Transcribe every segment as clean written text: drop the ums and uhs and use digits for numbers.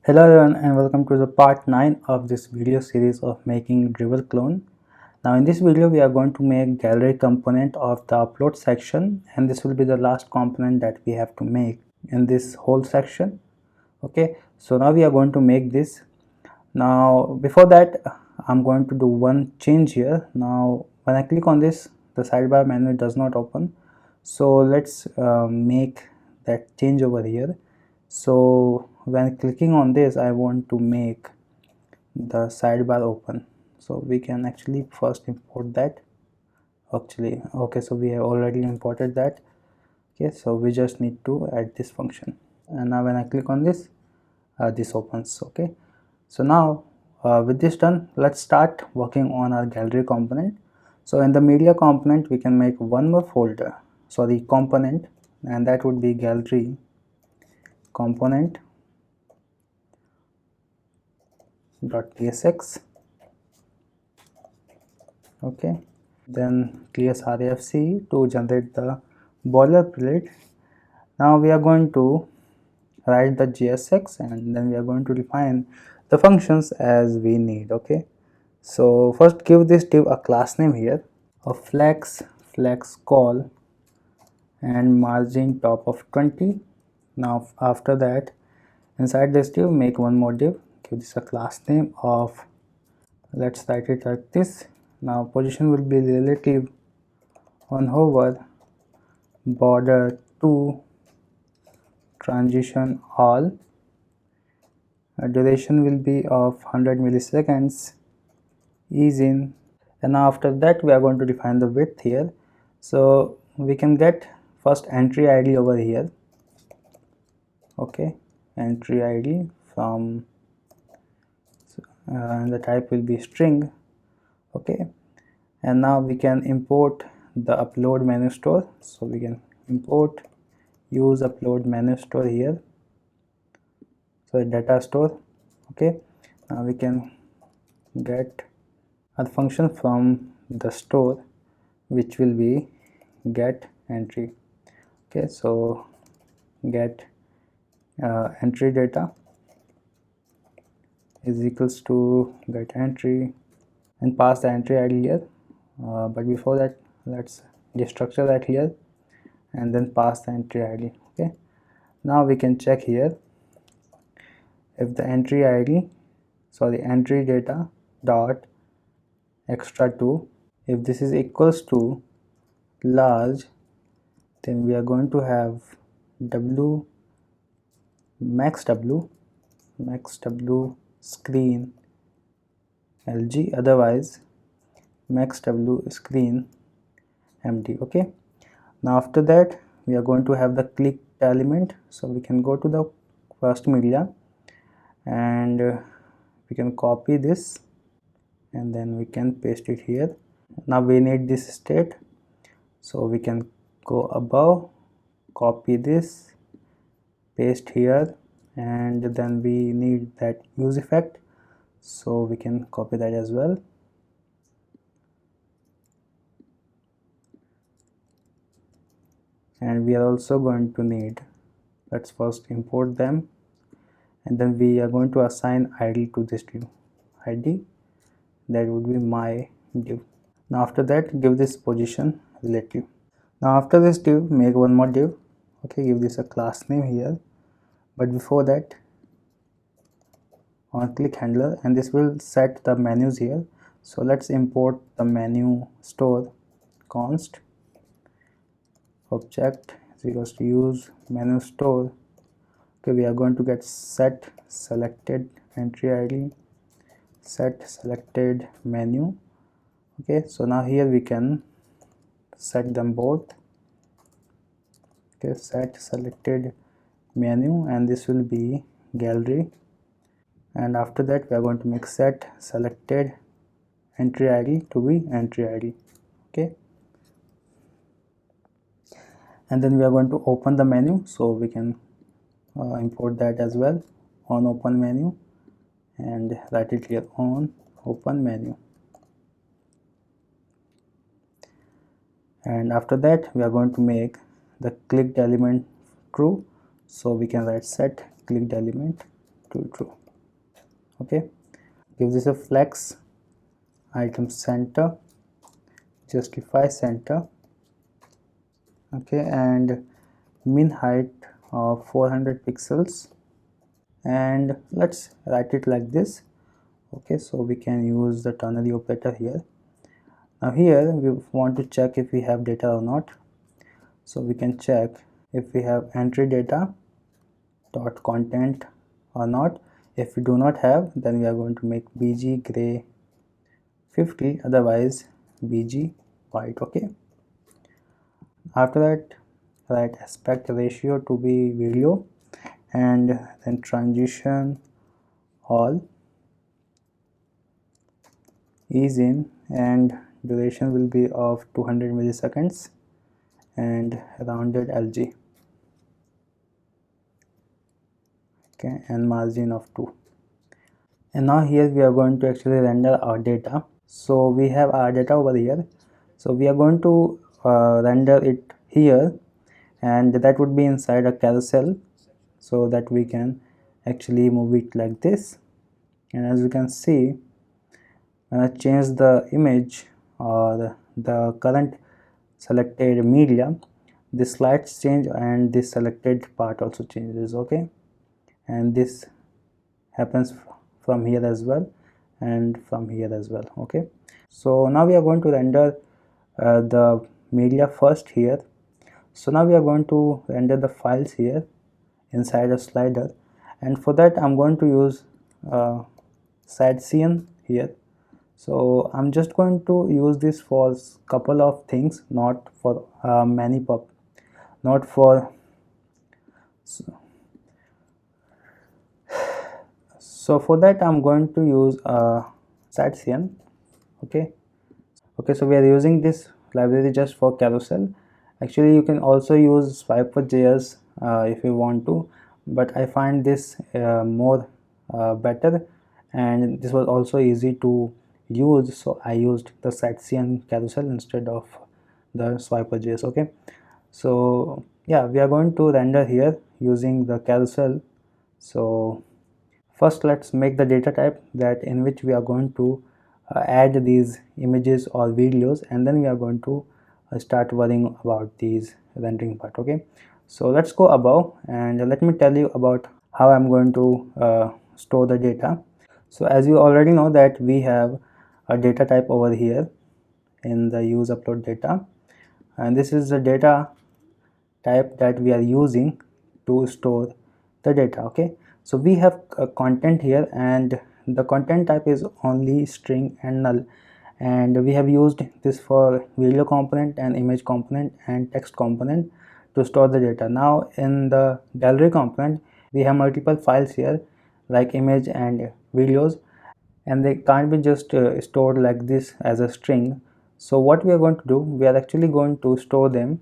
Hello everyone and welcome to the part 9 of this video series of making Dribble clone. Now in this video we are going to make gallery component of the upload section, and this will be the last component that we have to make in this whole section. Okay, so now we are going to make this. Now before that I'm going to do one change here. Now when I click on this, the sidebar menu does not open, so let's make that change over here. So when clicking on this, I want to make the sidebar open, so we can actually first import that. Okay, so we have already imported that. Okay, so we just need to add this function, and now when I click on this, this opens. Okay, so now with this done, let's start working on our gallery component. So in the media component we can make one more component, and that would be gallery component .tsx. okay, then clears RFC to generate the boilerplate. Now we are going to write the JSX, and then we are going to define the functions as we need. Okay, so first give this div a class name here of flex call and margin top of 20. Now after that, inside this div make one more div, give this a class name of, let's write it like this. Now position will be relative on hover, border to, transition all, duration will be of 100 milliseconds, ease in, and now after that we are going to define the width here. So we can get first entry ID over here. Okay, entry ID from and the type will be string. Okay, and now we can import the upload menu store, so we can import use upload menu store here, so data store. Okay, now we can get a function from the store which will be get entry. Okay, so get entry data is equals to get entry, and pass the entry ID here. But before that, let's destructure that here and then pass the entry ID. Okay, now we can check here if the entry data dot extra 2, if this is equals to large, then we are going to have w max w screen lg, otherwise max w screen empty. Okay, now after that we are going to have the clicked element, so we can go to the first media and we can copy this and then we can paste it here. Now we need this state, so we can go above, copy this, paste here, and then we need that use effect, so we can copy that as well. And we are also going to need, let's first import them, and then we are going to assign id to this div, id that would be my div. Now after that give this position relative. Now after this div make one more div. Okay, give this a class name here, but before that on click handler, and this will set the menus here. So let's import the menu store const object is equals to use menu store. Okay, we are going to get set selected entry id, set selected menu. Okay, so now here we can set them both. Okay, set selected menu, and this will be gallery, and after that we are going to make set selected entry id to be entry id. Okay, and then we are going to open the menu, so we can import that as well on open menu, and write it here on open menu. And after that we are going to make the clicked element true, so we can write set clicked element to true. Okay, give this a flex, item center, justify center. Okay, and min height of 400 pixels, and let's write it like this. Okay, so we can use the ternary operator here. Now here we want to check if we have data or not, so we can check if we have entry data dot content or not. If we do not have, then we are going to make bg gray 50, otherwise bg white. Okay, after that write aspect ratio to be video, and then transition all is in, and duration will be of 200 milliseconds, and rounded LG. Okay, and margin of 2. And now here we are going to actually render our data. So we have our data over here, so we are going to render it here, and that would be inside a carousel, so that we can actually move it like this. And as you can see, when I change the image or the current selected media, the slides change and this selected part also changes. Okay, and this happens from here as well and from here as well. Okay, so now we are going to render the media first here. So now we are going to render the files here inside a slider, and for that I'm going to use SideCN here. So I'm just going to use this for couple of things, not for not for so for that I'm going to use SideCN. Okay, so we are using this library just for carousel. Actually you can also use Swiper.js if you want to, but I find this more better, and this was also easy to use, so I used the SideCN carousel instead of the Swiper.js. Okay, so yeah, we are going to render here using the carousel. So first let's make the data type that in which we are going to add these images or videos, and then we are going to start worrying about these rendering part. Okay, so let's go above and let me tell you about how I'm going to store the data. So as you already know that we have a data type over here in the use upload data, and this is the data type that we are using to store the data. Okay, so we have content here, and the content type is only string and null, and we have used this for video component and image component and text component to store the data. Now in the gallery component we have multiple files here like image and videos, and they can't be just stored like this as a string. So what we are going to do, we are actually going to store them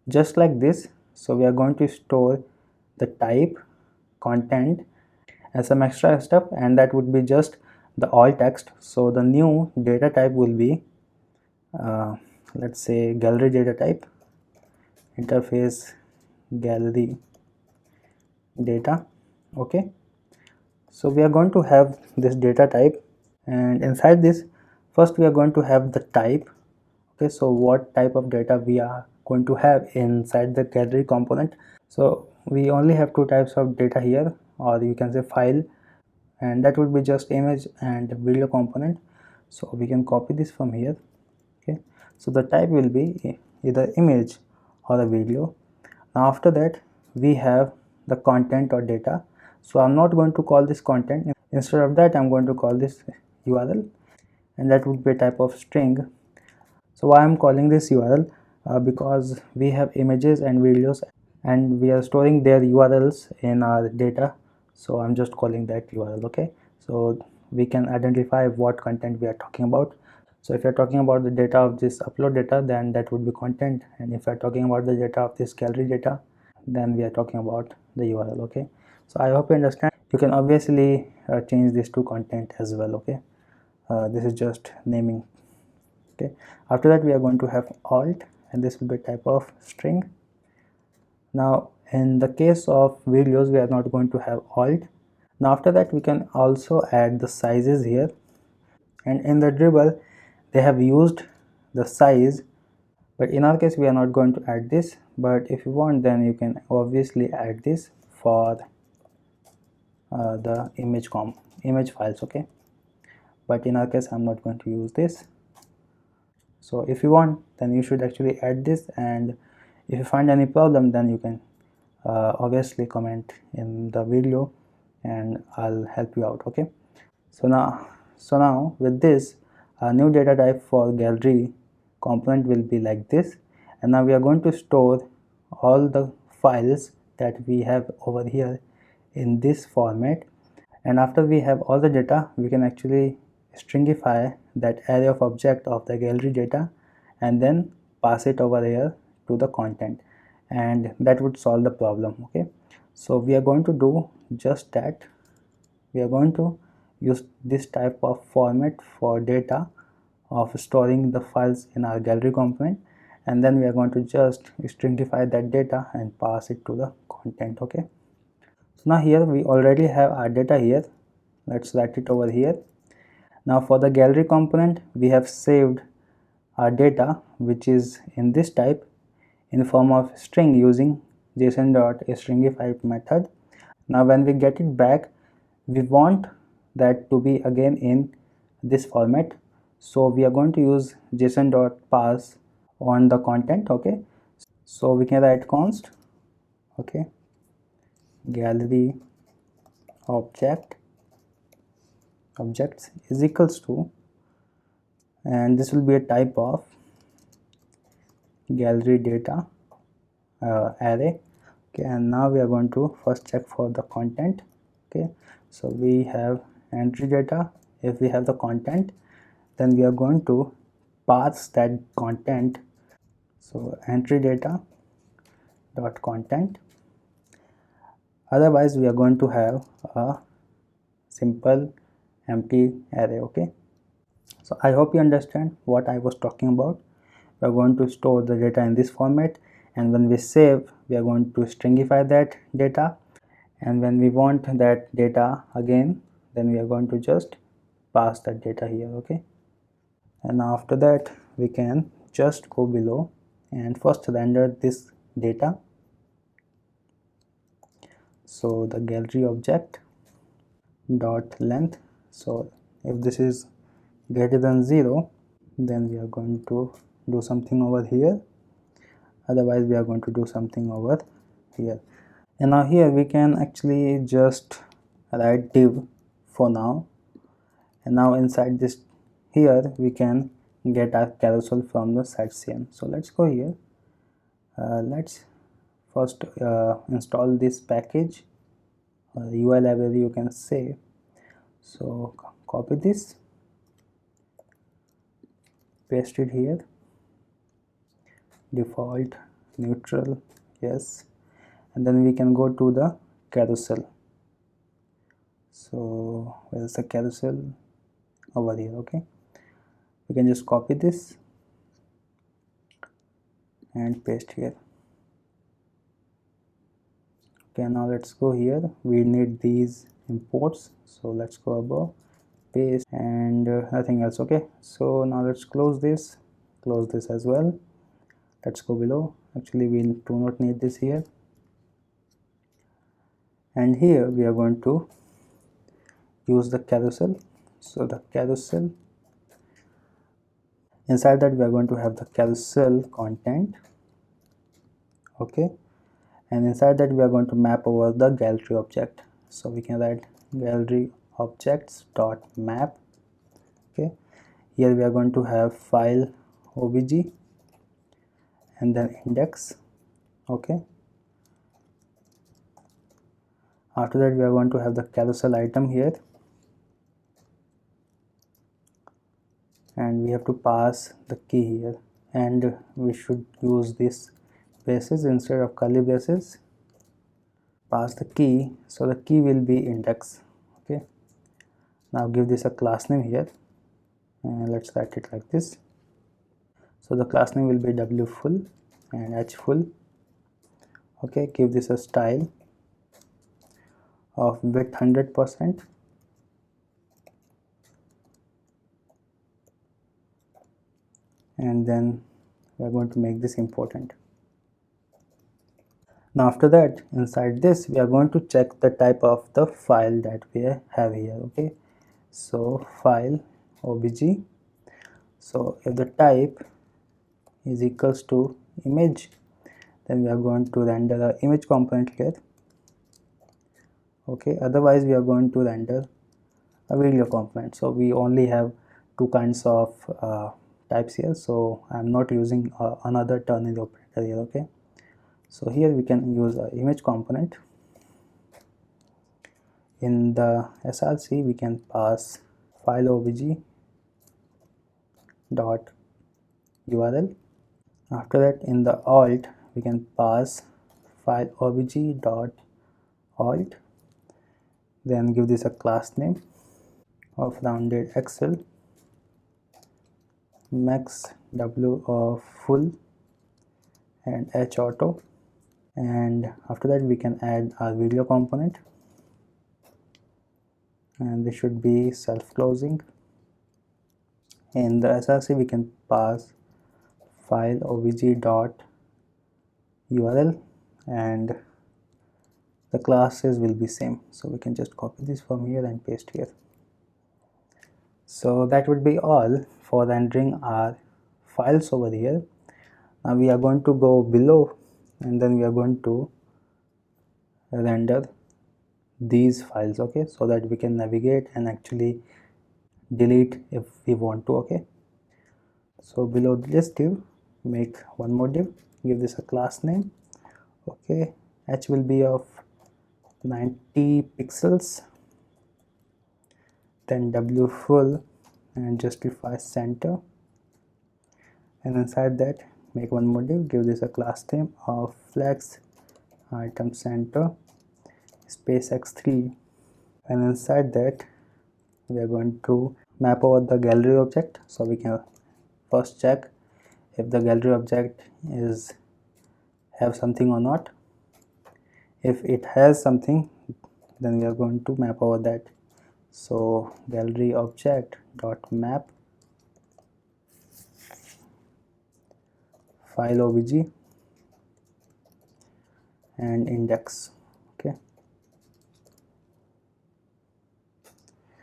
just like this. So we are going to store the type, content, and some extra stuff, and that would be just the alt text. So the new data type will be let's say gallery data type, interface gallery data. Okay, so we are going to have this data type, and inside this first we are going to have the type. Okay, so what type of data we are going to have inside the gallery component. So we only have two types of data here, or you can say file, and that would be just image and video component. So we can copy this from here. Okay, so the type will be either image or a video. Now after that we have the content or data. So I'm not going to call this content, instead of that I'm going to call this URL, and that would be a type of string. So why I'm calling this URL, because we have images and videos and we are storing their URLs in our data, so I'm just calling that URL. Okay, so we can identify what content we are talking about. So if you're talking about the data of this upload data, then that would be content, and if you're talking about the data of this gallery data, then we are talking about the URL. Okay, so I hope you understand. You can obviously change this to content as well. Okay, this is just naming. Okay, after that we are going to have alt, and this will be type of string. Now in the case of videos we are not going to have alt, Now after that we can also add the sizes here, and in the Dribble they have used the size, but in our case we are not going to add this, but if you want then you can obviously add this for the image files, okay, but in our case I'm not going to use this. So if you want then you should actually add this, and if you find any problem then you can obviously comment in the video and I'll help you out, okay. So now with this, a new data type for gallery component will be like this, and now we are going to store all the files that we have over here in this format, and after we have all the data we can actually stringify that array of object of the gallery data and then pass it over here to the content, and that would solve the problem, okay. So we are going to do just that. We are going to use this type of format for data of storing the files in our gallery component, and then we are going to just stringify that data and pass it to the content, okay. So now here we already have our data here. Let's write it over here. Now for the gallery component we have saved our data, which is in this type in form of string using json.stringify method. Now when we get it back we want that to be again in this format, so we are going to use json.parse on the content, okay. So we can write const, okay, gallery objects is equals to, and this will be a type of gallery data array, okay. And now we are going to first check for the content, okay. So we have entry data. If we have the content then we are going to pass that content, so entry data dot content, otherwise we are going to have a simple empty array, okay. So I hope you understand what I was talking about. We are going to store the data in this format, and when we save we are going to stringify that data, and when we want that data again then we are going to just pass that data here, okay. And after that we can just go below and first render this data. So the gallery object dot length, so if this is greater than 0 then we are going to do something over here, otherwise we are going to do something over here. And now here we can actually just write div for now, and now inside this here we can get our carousel from the setcm. So let's go here, let's first install this package, UI library you can say. So copy this, paste it here, default neutral, yes, and then we can go to the carousel. So where's the carousel? Over here, okay. We can just copy this and paste here, okay. Now let's go here, we need these imports, so let's go above, paste, and nothing else, okay. So now let's close this as well. Let's go below, actually we do not need this here, and here we are going to use the carousel. So the carousel, inside that we are going to have the carousel content, okay, and inside that we are going to map over the gallery object. So we can write gallery objects dot map, okay. Here we are going to have file obj and then index, okay. After that we are going to have the carousel item here, and we have to pass the key here, and we should use this braces instead of curly braces. Pass the key, so the key will be index, okay. Now give this a class name here, and let's write it like this. So the class name will be wfull and hfull, okay. Give this a style, of width 100%, and then we are going to make this important. Now after that, inside this we are going to check the type of the file that we have here. Okay, so file obj, so if the type is equals to image, then we are going to render the image component here. Okay, otherwise we are going to render a video component. So we only have two kinds of types here, so I'm not using another ternary operator here. Okay, so here we can use an image component. In the src we can pass file obj dot url. After that, in the alt we can pass file obj dot alt, then give this a class name of rounded excel, max w of full, and h auto. And after that we can add our video component, and this should be self-closing. In the src we can pass file obj dot url, and the classes will be same, so we can just copy this from here and paste here. So that would be all for rendering our files over here. Now we are going to go below, and then we are going to render these files. Okay, so that we can navigate and actually delete if we want to. Okay, so below this div, make one more div, give this a class name. Okay, h will be of 90 pixels, then w full, and justify center, and inside that make one more div, give this a class name of flex item center space x3, and inside that we are going to map over the gallery object. So we can first check if the gallery object have something or not. If it has something, then we are going to map over that. So gallery object dot map file obj and index. Okay,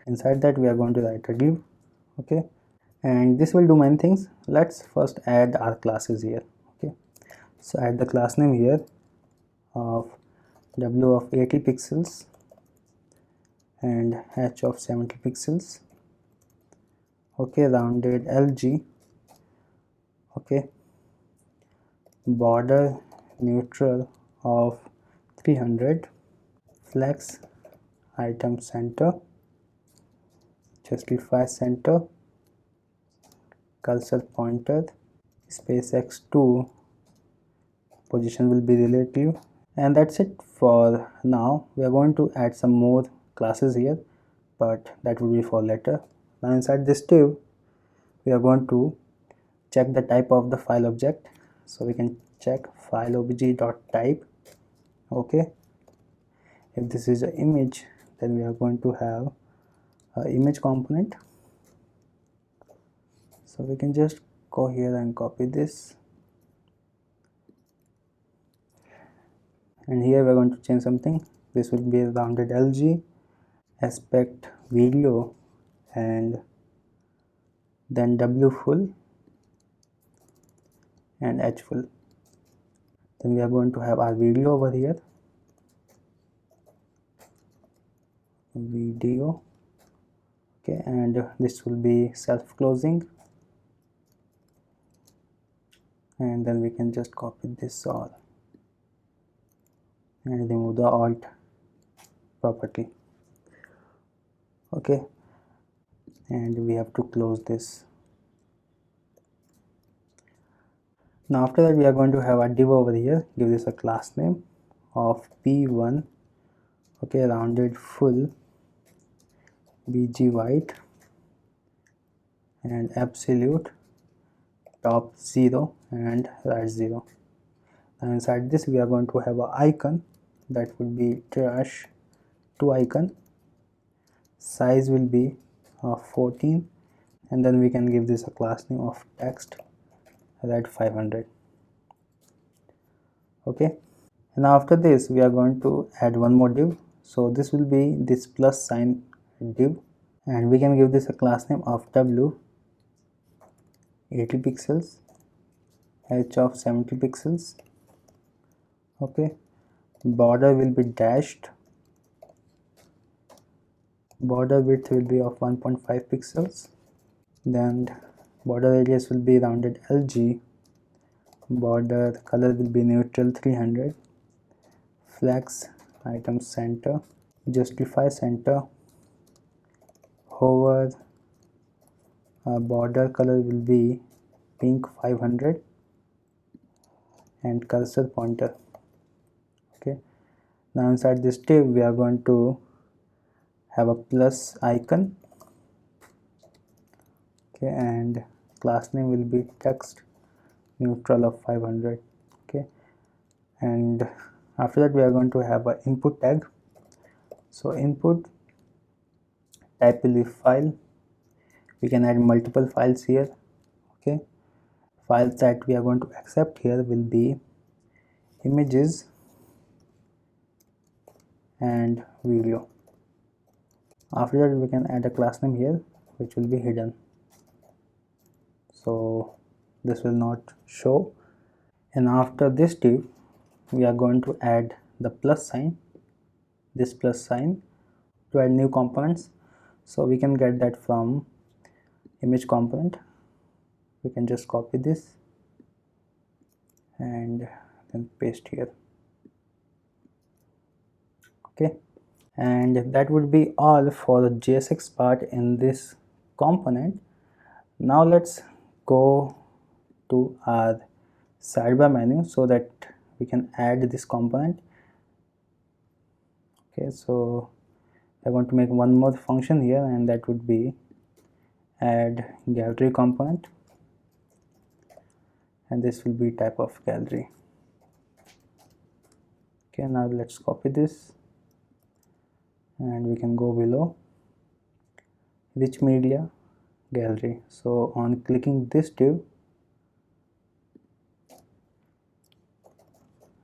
inside that we are going to write a div. Okay, and this will do many things. Let's first add our classes here. Okay, so add the class name here of w of 80 pixels and h of 70 pixels. Okay, rounded lg. Okay, border neutral of 300, flex item center, justify center, cursor pointer, space x2, position will be relative. And that's it for now. We are going to add some more classes here, but that will be for later. Now inside this div we are going to check the type of the file object. So we can check file obj dot type. Okay, if this is an image, then we are going to have an image component. So we can just go here and copy this, and here we are going to change something. This will be rounded lg, aspect video, and then w full and h full. Then we are going to have our video over here, video. Okay, and this will be self-closing, and then we can just copy this all and remove the alt property. Okay, and we have to close this. Now after that we are going to have a div over here, give this a class name of p1. Okay, rounded full, bg white, and absolute top 0 and right 0. And inside this we are going to have an icon that would be trash 2 icon, size will be 14, and then we can give this a class name of text red 500. Okay, and after this we are going to add one more div. So this will be this plus sign div, and we can give this a class name of w 80 pixels, h of 70 pixels. Okay, border will be dashed, border width will be of 1.5 pixels, then border radius will be rounded LG, border color will be neutral 300, flex item center, justify center, hover border color will be pink 500, and cursor pointer. Okay, now inside this div we are going to have a plus icon. Okay, and class name will be text neutral of 500. Okay, and after that we are going to have an input tag. So input type will be file. We can add multiple files here. Okay, files that we are going to accept here will be images and video. After that we can add a class name here which will be hidden, so this will not show. And after this div we are going to add the plus sign, this plus sign, to add new components. So we can get that from image component. We can just copy this and then paste here. Okay, and that would be all for the JSX part in this component. Now let's go to our sidebar menu so that we can add this component. Okay, so I want to make one more function here, and that would be add gallery component, and this will be type of gallery. Okay, now let's copy this and we can go below rich media gallery. So on clicking this div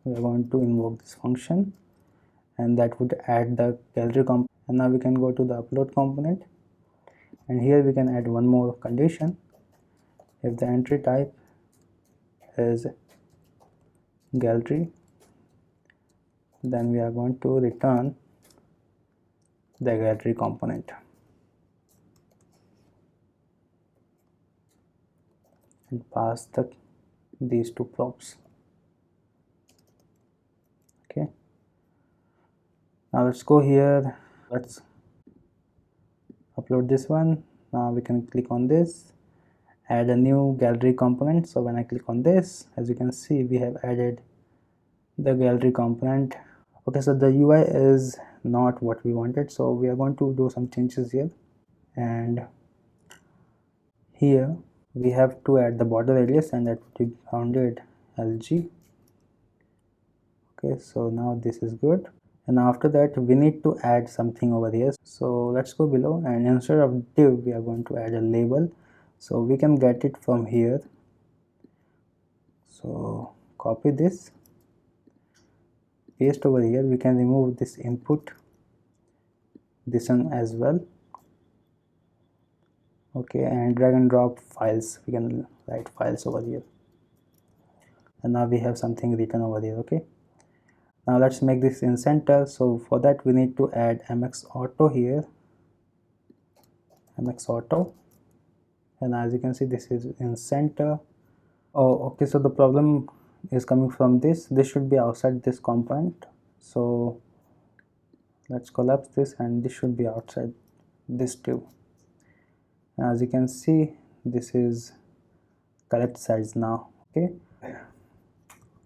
we are going to invoke this function, and that would add the gallery component. And now we can go to the upload component, and here we can add one more condition. If the entry type is gallery, then we are going to return the gallery component and pass these two props. Okay, now let's go here, let's upload this one. Now we can click on this, add a new gallery component. So when I click on this, as you can see, we have added the gallery component. Okay, so the UI is not what we wanted, so we are going to do some changes here, and here we have to add the border radius, and that would be rounded LG. Okay, so now this is good, and after that we need to add something over here. So let's go below, and instead of div we are going to add a label. So we can get it from here. So copy this, paste over here. We can remove this input, this one as well. Okay, and drag and drop files. We can write files over here, and now we have something written over here. Okay, now let's make this in center. So for that we need to add Next-Auth here, Next-Auth, and as you can see this is in center. Oh, okay, so the problem is coming from this should be outside this component. So let's collapse this, and this should be outside this div. As you can see, this is correct size now. Okay,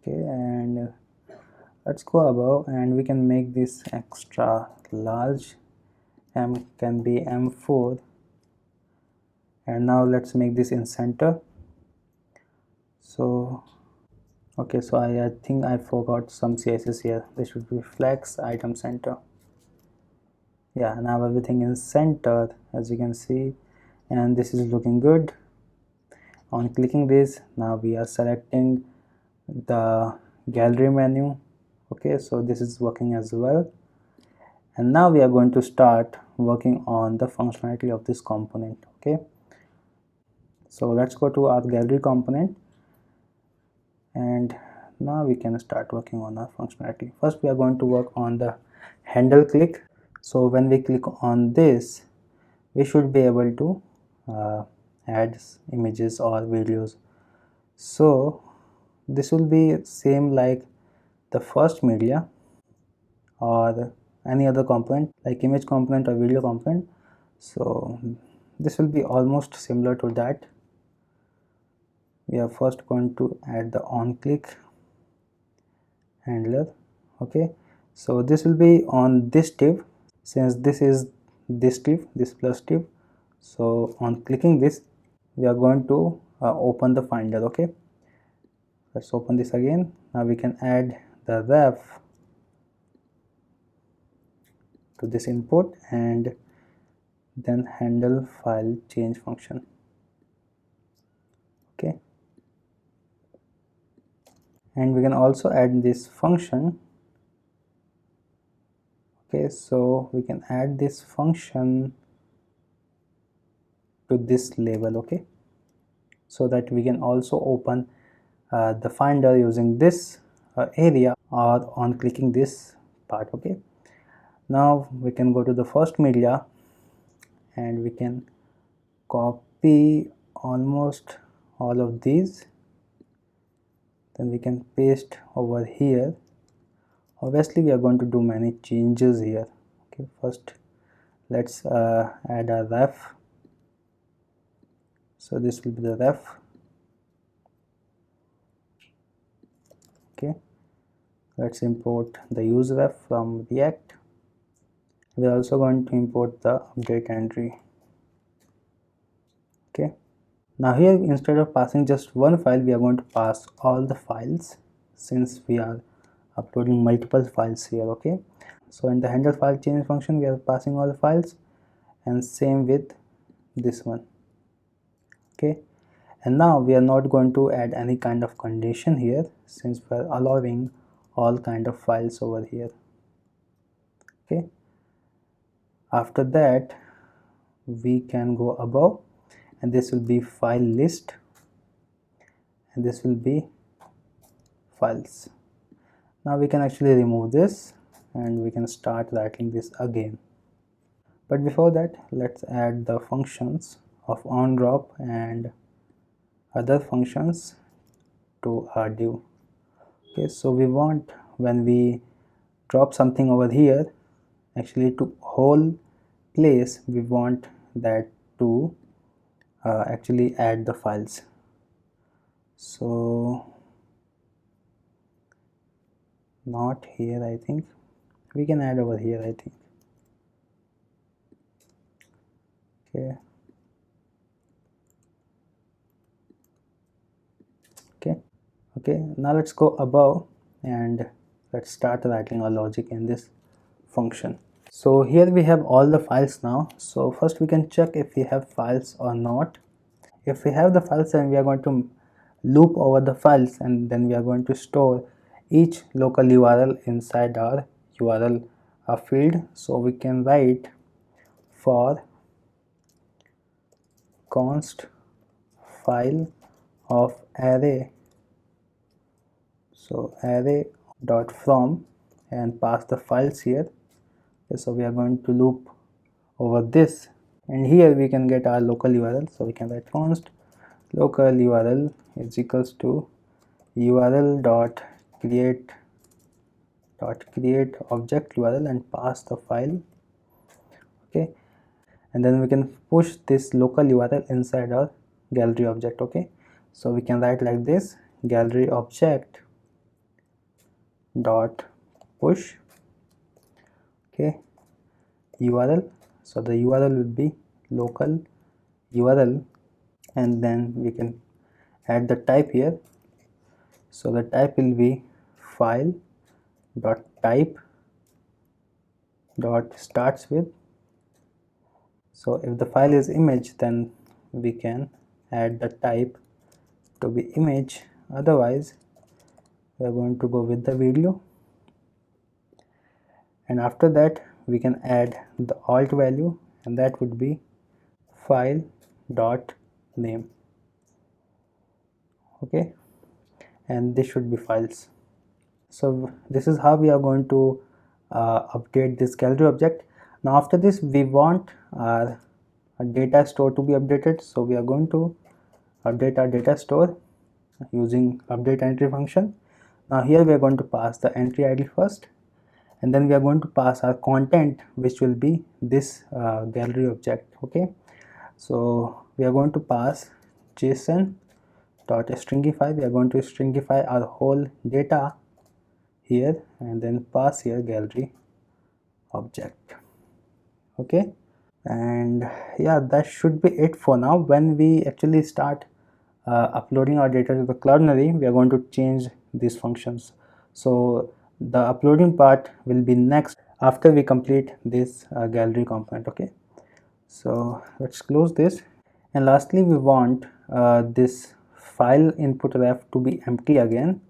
and let's go above, and we can make this extra large. M can be M4, and now let's make this in center. So okay, so I think I forgot some CSS here. This should be flex item center. Yeah, now everything is centered, as you can see, and this is looking good. On clicking this, now we are selecting the gallery menu. Okay, so this is working as well, and now we are going to start working on the functionality of this component. Okay, so let's go to our gallery component, and now we can start working on our functionality. First we are going to work on the handle click. So when we click on this, we should be able to add images or videos. So this will be same like the first media or any other component like image component or video component. So this will be almost similar to that. We are first going to add the on click handler. Okay, so this will be on this div, since this is this div, this plus div. So on clicking this, we are going to open the finder. Okay, let's open this again. Now we can add the ref to this input and then handle file change function. Okay, and we can also add this function. Okay, so we can add this function to this label. Okay, so that we can also open the finder using this area or on clicking this part. Okay, now we can go to the first media and we can copy almost all of these, then we can paste over here. Obviously we are going to do many changes here. Okay, first let's add a ref. So this will be the ref. Okay, let's import the use ref from React. We are also going to import the update entry. Okay, now here instead of passing just one file, we are going to pass all the files, since we are uploading multiple files here. Okay, so in the handle file change function, we are passing all the files, and same with this one. Okay, and now we are not going to add any kind of condition here, since we are allowing all kind of files over here. Okay, after that we can go above, and this will be file list, and this will be files. Now we can actually remove this and we can start writing this again. But before that, let's add the functions of onDrop and other functions to our div. Okay, so we want when we drop something over here, actually to whole place, we want that to actually add the files. So not here, I think we can add over here, I think. Okay, okay, now let's go above and let's start writing our logic in this function. So here we have all the files now. So first we can check if we have files or not. If we have the files, then we are going to loop over the files, and then we are going to store each local URL inside our URL field. So we can write for const file of array, so array dot from, and pass the files here. Okay, so we are going to loop over this, and here we can get our local URL. So we can write const local URL is equals to URL dot create object URL and pass the file. Okay, and then we can push this local URL inside our gallery object. Okay, so we can write like this: gallery object dot push, okay, URL. So the URL will be local URL, and then we can add the type here. So the type will be file dot type dot starts with So if the file is image, then we can add the type to be image, otherwise we are going to go with the video. And after that we can add the alt value, and that would be file dot name. Okay, and this should be files. So this is how we are going to update this gallery object. Now after this we want our data store to be updated, so we are going to update our data store using update entry function. Now here we are going to pass the entry ID first, and then we are going to pass our content, which will be this gallery object. Okay, so we are going to pass JSON dot stringify. We are going to stringify our whole data here, and then pass here gallery object. Okay, and yeah, that should be it for now. When we actually start uploading our data to the Cloudinary, we are going to change these functions. So the uploading part will be next after we complete this gallery component. Okay, so let's close this. And lastly, we want this file input ref to be empty again.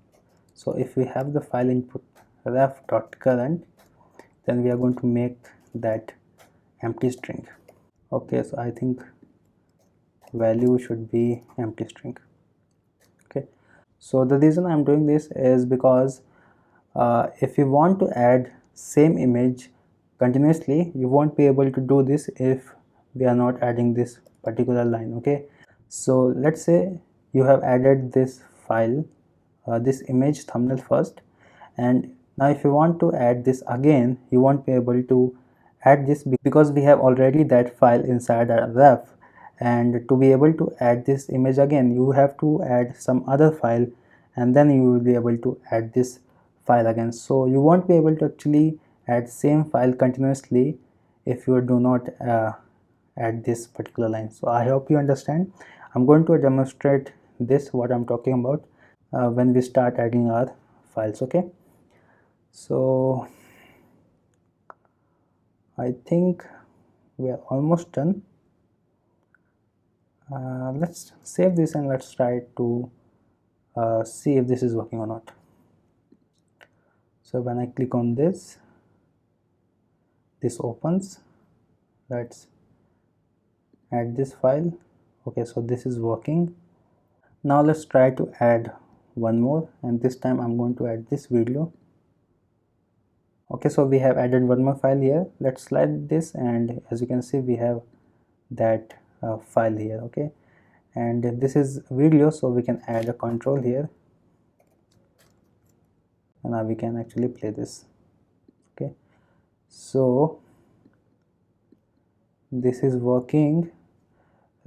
So if we have the file input ref dot current, then we are going to make that empty string. Okay, so I think value should be empty string. Okay, so the reason I'm doing this is because if you want to add same image continuously, you won't be able to do this if we are not adding this particular line. Okay, so let's say you have added this file, this image thumbnail first, and now if you want to add this again, you won't be able to add this because we have already that file inside our ref. And to be able to add this image again, you have to add some other file, and then you will be able to add this file again. So you won't be able to actually add same file continuously if you do not add this particular line. So I hope you understand. I'm going to demonstrate this, what I'm talking about, when we start adding our files. Okay, so I think we are almost done. Let's save this and let's try to see if this is working or not. So when I click on this, this opens. Let's add this file. Okay, so this is working. Now let's try to add one more, and this time I'm going to add this video. Okay, so we have added one more file here. Let's slide this, and as you can see, we have that file here. Okay, and this is video, so we can add a control here, and now we can actually play this. Okay, so this is working.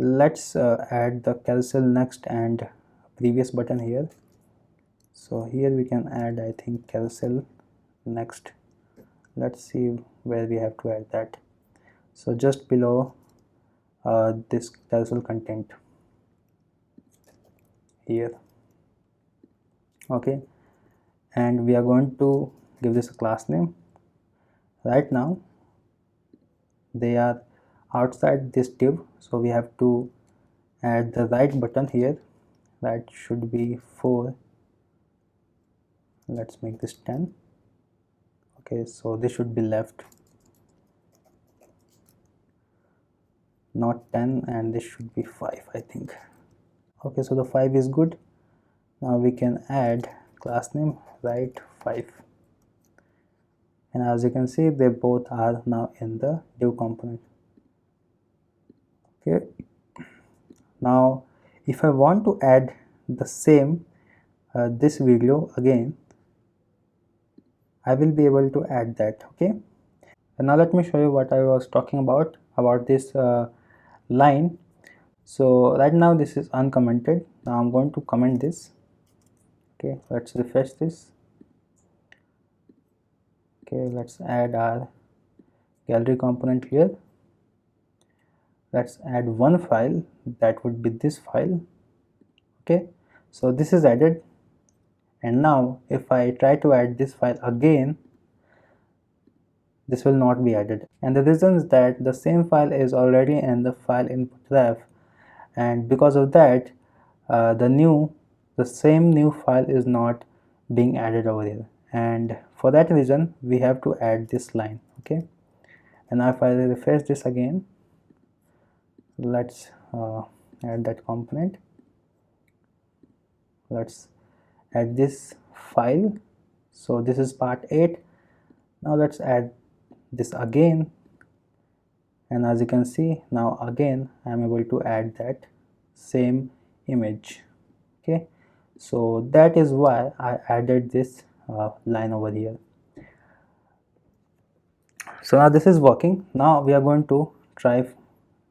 Let's add the cancel next and previous button here. So here we can add, I think, cancel next. Let's see where we have to add that. So just below this cancel content here. Okay, and we are going to give this a class name. Right now they are outside this div, so we have to add the right button here. That should be 4. Let's make this 10. Okay, so this should be left, not 10, and this should be 5, I think. Okay, so the 5 is good. Now we can add class name right 5, and as you can see, they both are now in the div component. Okay, now if I want to add the same this video again, I will be able to add that. Okay, and now let me show you what I was talking about this line. So right now this is uncommented. Now I'm going to comment this. Okay, let's refresh this. Okay, let's add our gallery component here. Let's add one file, that would be this file. Okay, so this is added, and now if I try to add this file again, this will not be added. And the reason is that the same file is already in the file input ref, and because of that the same new file is not being added over here, and for that reason we have to add this line. Okay, and now if I refresh this again, let's add that component. Let's add this file. So this is part 8. Now let's add this again, and as you can see, now again I am able to add that same image. Okay, so that is why I added this line over here. So now this is working. Now we are going to try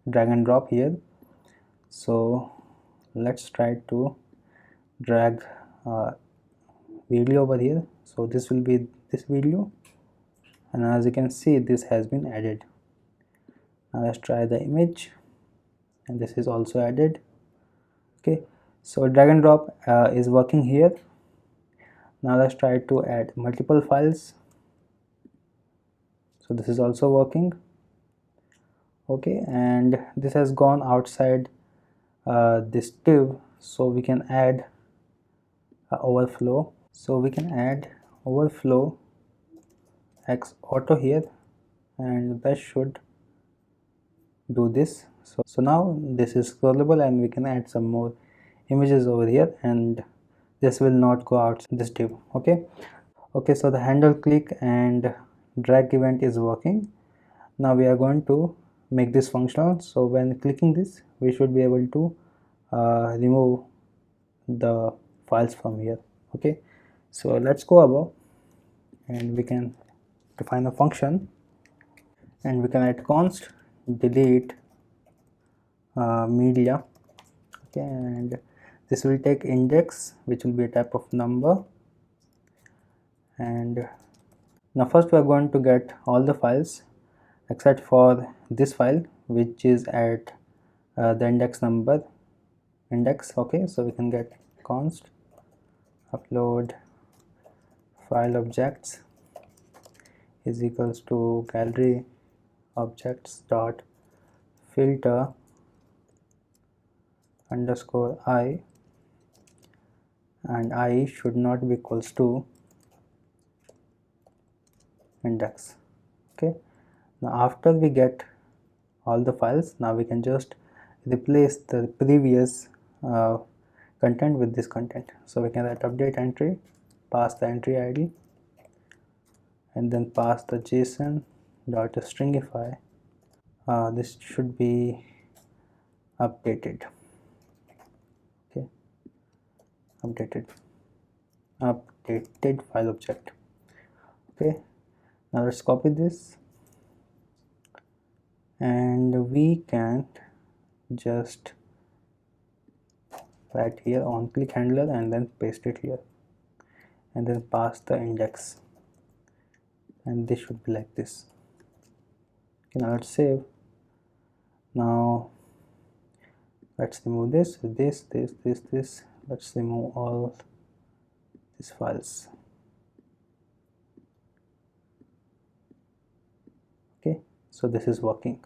drag and drop here. So let's try to drag video over here. So this will be this video, and as you can see, this has been added. Now let's try the image, and this is also added. Okay, so drag and drop is working here. Now let's try to add multiple files. So this is also working. Okay, and this has gone outside this div, so we can add overflow. So we can add overflow x auto here, and that should do this. So now this is scrollable, and we can add some more images over here, and this will not go out this div. Okay, so the handle click and drag event is working. Now we are going to make this functional. So when clicking this, we should be able to remove the files from here. Okay, so let's go above, and we can define a function, and we can add const delete media. Okay, and this will take index, which will be a type of number. And now first we are going to get all the files except for this file, which is at the index number index. Okay, so we can get const upload file objects is equals to gallery objects dot filter underscore I, and I should not be equals to index. Okay, now after we get all the files, now we can just replace the previous content with this content. So we can write update entry, pass the entry ID, and then pass the JSON dot stringify. This should be updated. Okay, updated file object. Okay, now let's copy this, and we can just write here on click handler and then paste it here, and then pass the index, and this should be like this. Okay, now let's save. Now let's remove this. Let's remove all these files. Okay, so this is working.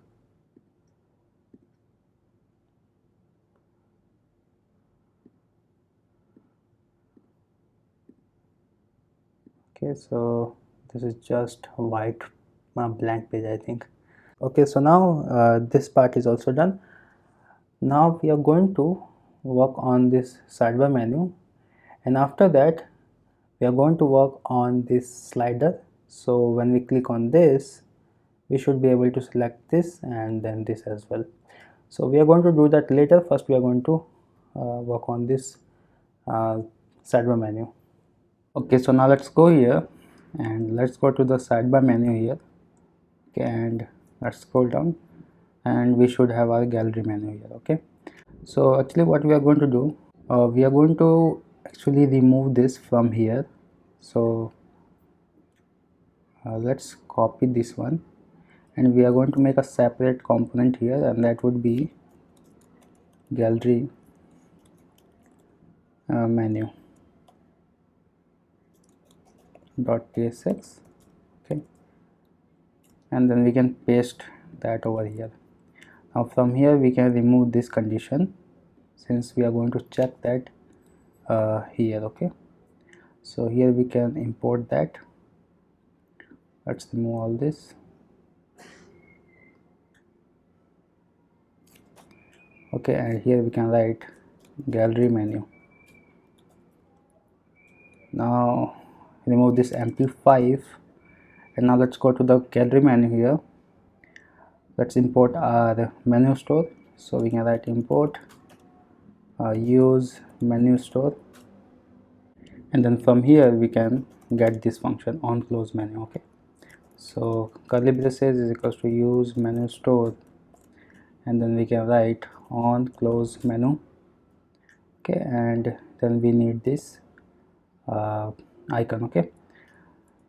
Okay, so this is just a white blank page, I think. Okay, so now this part is also done. Now we are going to work on this sidebar menu, and after that we are going to work on this slider. So when we click on this, we should be able to select this and then this as well. So we are going to do that later. First we are going to work on this sidebar menu. Okay, so now let's go here and let's go to the sidebar menu here. Okay, and let's scroll down, and we should have our gallery menu here. Okay, so actually what we are going to do, we are going to actually remove this from here. So let's copy this one, and we are going to make a separate component here, and that would be gallery menu .tsx. Okay, and then we can paste that over here. Now from here we can remove this condition, since we are going to check that here. Okay, so here we can import that. Let's remove all this. Okay, and here we can write gallery menu. Now remove this MP5, and now let's go to the gallery menu here. Let's import our menu store. So we can write import use menu store, and then from here we can get this function on close menu. Okay, so curly braces is equals to use menu store, and then we can write on close menu. Okay, and then we need this icon. Okay,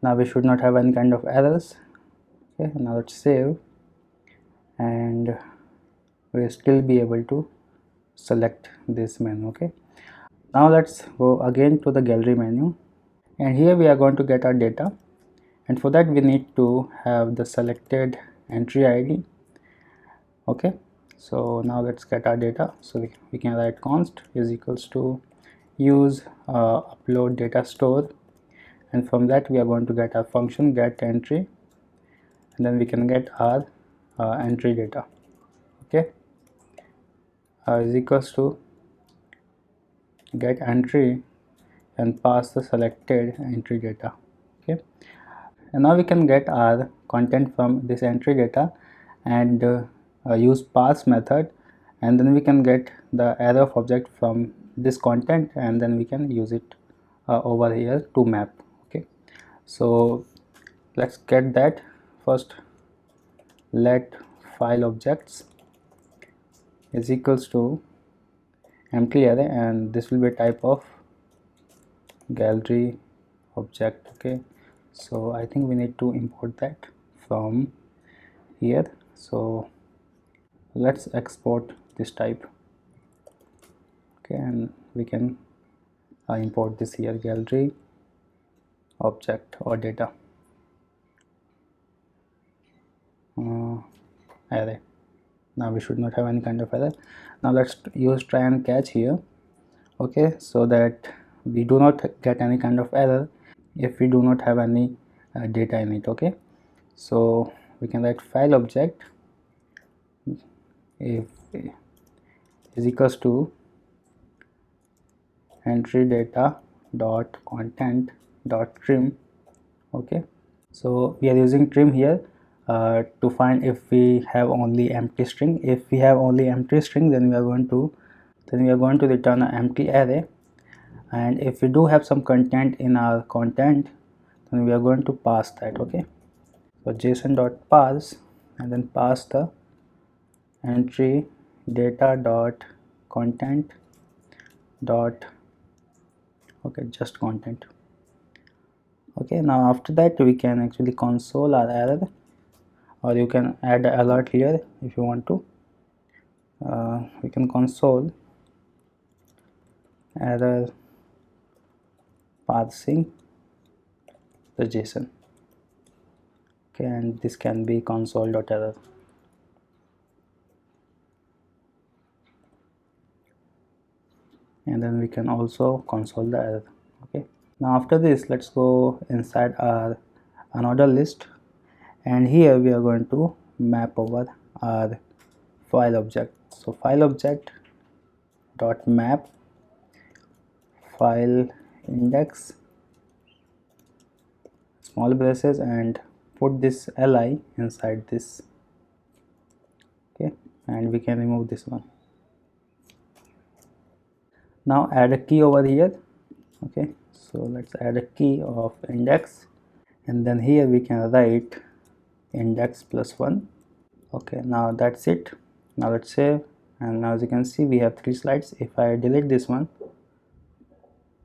now we should not have any kind of errors. Okay, now let's save, and we'll still be able to select this menu. Okay, now let's go again to the gallery menu, and here we are going to get our data, and for that we need to have the selected entry ID. Okay, so now let's get our data. So we can write const is equals to use upload data store, and from that we are going to get our function get entry, and then we can get our entry data. Okay, is equals to get entry and pass the selected entry data. Okay, and now we can get our content from this entry data and use pass method, and then we can get the array of object from this content, and then we can use it over here to map. Okay, so let's get that. First let file objects is equals to empty array, and this will be type of gallery object. Okay, so I think we need to import that from here. So let's export this type. Okay, and we can import this here, gallery object or data array. Now we should not have any kind of error. Now let's use try and catch here. Okay, so that we do not get any kind of error if we do not have any data in it. Okay, so we can write file object if is equals to entry data dot content dot trim. Okay, so we are using trim here to find if we have only empty string. If we have only empty string, then we are going to return an empty array, and if we do have some content in our content, then we are going to pass that. Okay, so json dot parse, and then pass the entry data dot content dot just content. Okay, now after that we can actually console our error, or you can add an alert here if you want to. We can console error parsing the JSON. Okay, and this can be console.error. And then we can also console the error. Okay, now after this let's go inside our another list, and here we are going to map over our file object. So file object dot map file index small braces, and put this li inside this. Okay, and we can remove this one. Now add a key over here. Okay, so let's add a key of index, and then here we can write index plus 1. Okay, now that's it. Now let's save, and now as you can see we have 3 slides. If I delete this one,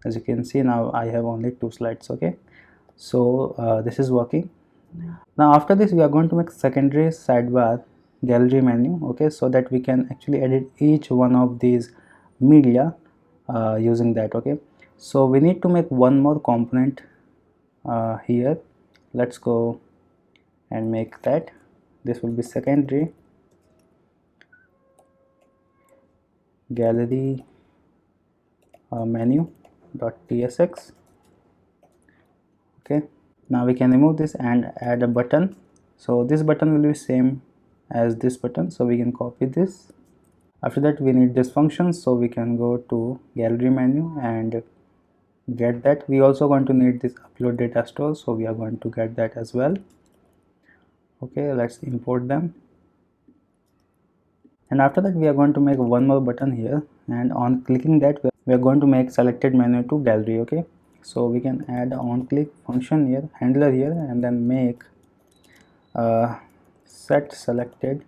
as you can see now I have only 2 slides. Okay, so this is working. Now after this we are going to make secondary sidebar gallery menu. Okay, so that we can actually edit each one of these media using that. Okay, so we need to make one more component here. Let's go and make that. This will be secondary gallery menu.tsx. Okay, now we can remove this and add a button. So this button will be same as this button, so we can copy this. After that we need this function, so we can go to gallery menu and get that. We also going to need this upload data store, so we are going to get that as well. Okay, let's import them. And after that we are going to make one more button here, and on clicking that we are going to make selected menu to gallery. Okay, so we can add on click function here, handler here, and then make set selected.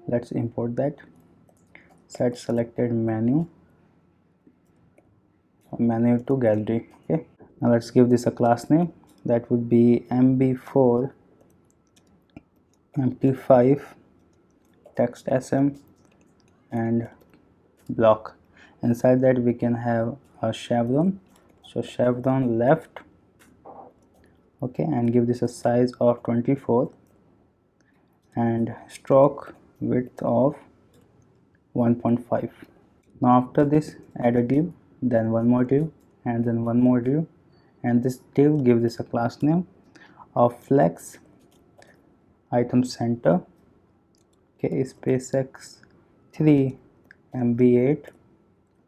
Let's import that. Set selected menu to gallery. Okay, now let's give this a class name. That would be mb4 mt5 text sm and block. Inside that we can have a chevron, so chevron left. Okay, and give this a size of 24 and stroke width of 1.5. now after this add a div, then one more div, and then one more div, and this div give this a class name of flex item center. Okay, SpaceX 3 MB8.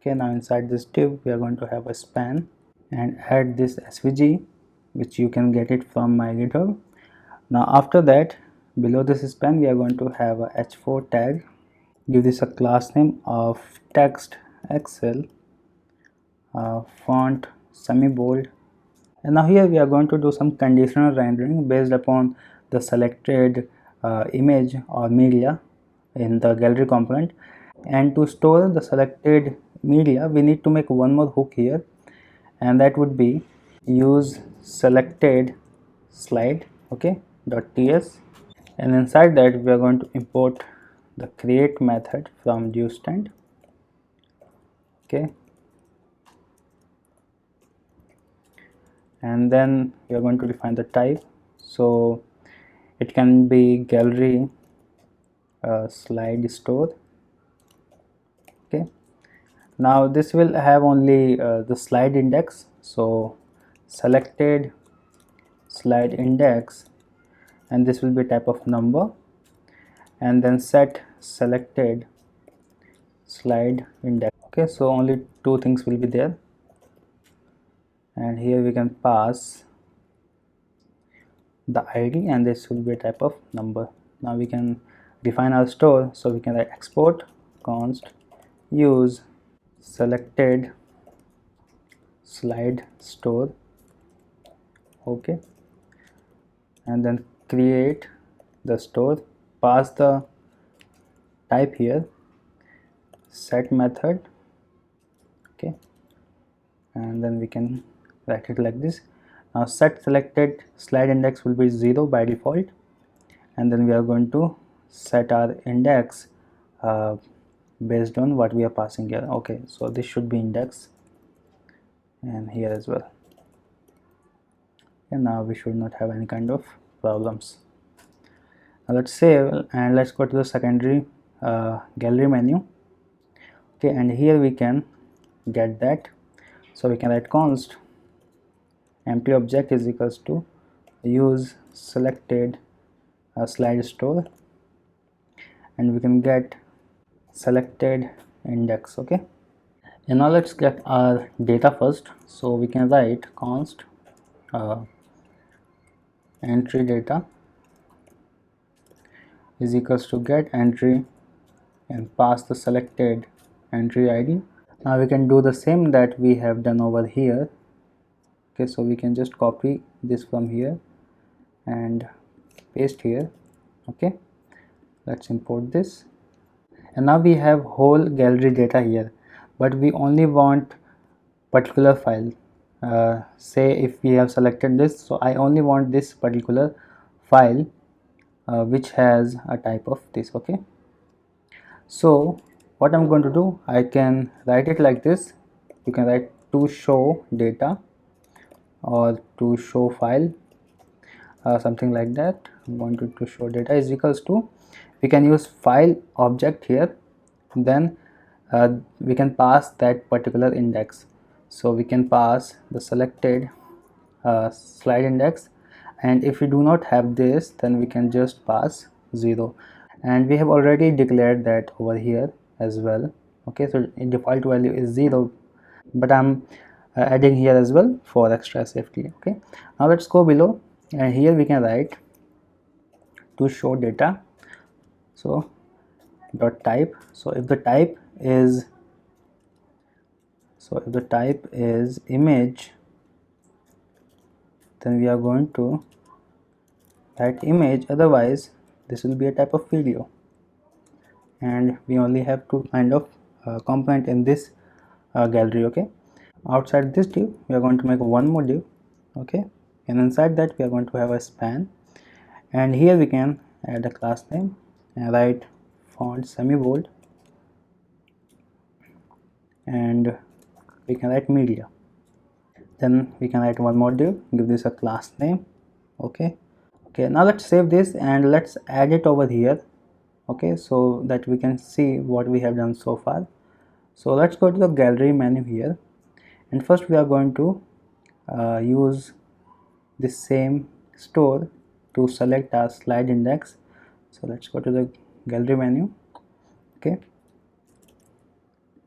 Okay, now inside this div we are going to have a span and add this SVG, which you can get it from my GitHub. Now after that, below this span we are going to have a h4 tag. Give this a class name of text Excel font semi bold. And now here we are going to do some conditional rendering based upon the selected image or media in the gallery component. And to store the selected media we need to make one more hook here, and that would be use selected slide. Okay, .ts, and inside that we are going to import the create method from viewStand. Okay, and then we are going to define the type, so it can be gallery slide store. Okay, now this will have only the slide index, so selected slide index, and this will be type of number, and then set selected slide index. Okay, so only two things will be there, and here we can pass the ID, and this will be a type of number. Now we can define our store, so we can write export const use selected slide store. Okay, and then create the store, pass the type here, set method. Okay, and then we can write it like this. Now set selected slide index will be 0 by default, and then we are going to set our index based on what we are passing here. Okay, so this should be index, and here as well, and now we should not have any kind of problems. Now let's save and let's go to the secondary gallery menu. Okay, and here we can get that, so we can write const empty object is equals to use selected slide store, and we can get selected index. Okay, and now let's get our data first, so we can write const entry data is equals to get entry and pass the selected entry ID. Now we can do the same that we have done over here. Okay, so we can just copy this from here and paste here. Okay, let's import this, and now we have whole gallery data here, but we only want particular file. Say if we have selected this, so I only want this particular file which has a type of this. Okay, so what I'm going to do, I can write it like this. You can write to show data or to show file. something like that. Wanted to show data is equals to, we can use file object here, then we can pass that particular index. So we can pass the selected slide index, and if we do not have this, then we can just pass 0, and we have already declared that over here as well. Okay, so default value is 0, but I'm adding here as well for extra safety. Okay, now let's go below, and here we can write to show data. So dot type, so if the type is image, then we are going to write image, otherwise this will be a type of video, and we only have two kind of component in this gallery. Okay, outside this div we are going to make one more div. Okay, and inside that we are going to have a span, and here we can add a class name and write font semi bold, and we can write media. Then we can write one more div, give this a class name. Okay, now let's save this and let's add it over here. Okay, so that we can see what we have done so far. So let's go to the gallery menu here, and first we are going to use this same store to select our slide index. So let's go to the gallery menu. Okay,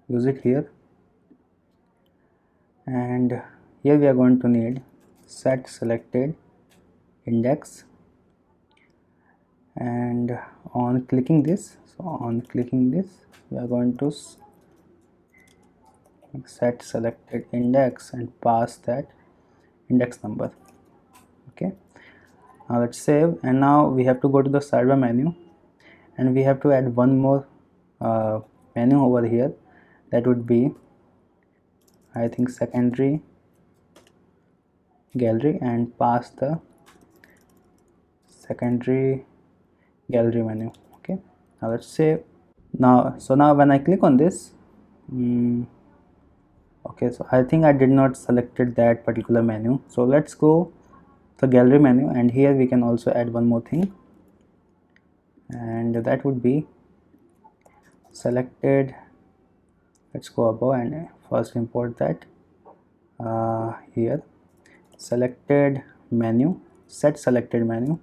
use it here, and here we are going to need set selected index, and on clicking this, we are going to set selected index and pass that index number. Okay, now let's save, and now we have to go to the server menu, and we have to add one more menu over here. That would be, I think, secondary gallery, and pass the secondary gallery menu. Okay, now let's save. Now when I click on this, okay, so I think I did not selected that particular menu. So let's go the gallery menu, and here we can also add one more thing, and that would be selected. Let's go above and first import that here, selected menu, set selected menu,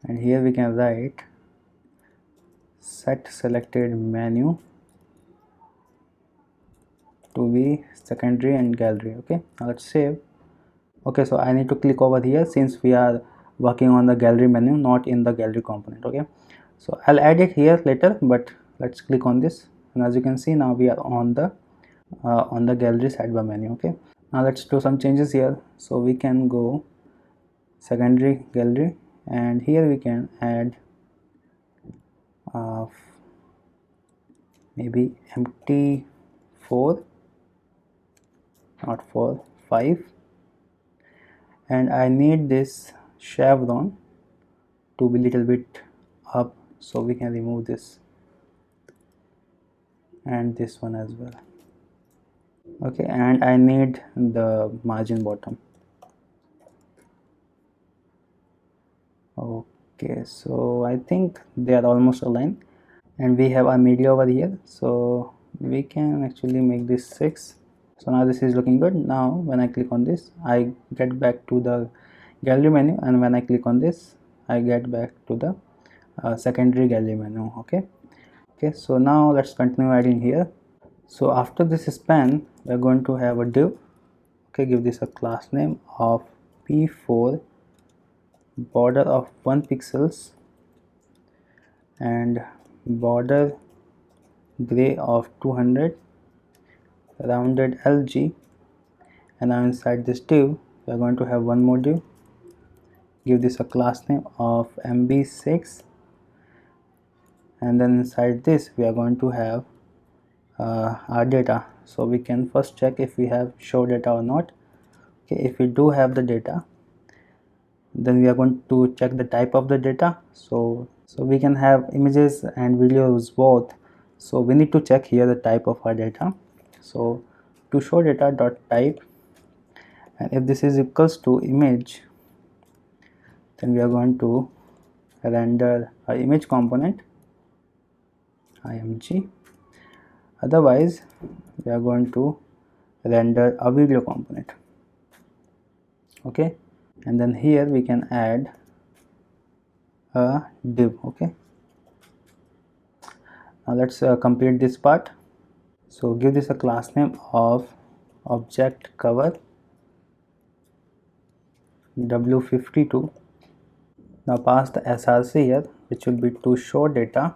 and here we can write set selected menu to be secondary and gallery. Okay, now let's save. Okay, so I need to click over here since we are working on the gallery menu, not in the gallery component. Okay, so I'll add it here later, but let's click on this, and as you can see, now we are on the gallery sidebar menu. Okay, now let's do some changes here. So we can go secondary gallery, and here we can add maybe empty 4, not 4, 5, and I need this chevron to be little bit up, so we can remove this and this one as well. Okay, and I need the margin bottom. Okay, so I think they are almost aligned, and we have our media over here, so we can actually make this 6. So now this is looking good. Now when I click on this, I get back to the gallery menu, and when I click on this, I get back to the secondary gallery menu. Okay, so now let's continue adding here. So after this span, we are going to have a div. Okay, give this a class name of p4 border of 1 pixels and border gray of 200, rounded LG, and now inside this div we are going to have one more div. Give this a class name of MB6, and then inside this we are going to have our data. So we can first check if we have show data or not. Okay, if we do have the data, then we are going to check the type of the data. So we can have images and videos both, so we need to check here the type of our data. So to show data dot type, and if this is equals to image, then we are going to render an image component img. Otherwise we are going to render a video component. Okay, and then here we can add a div. Okay, now let's complete this part. So give this a class name of object cover w52. Now pass the src here, which will be to show data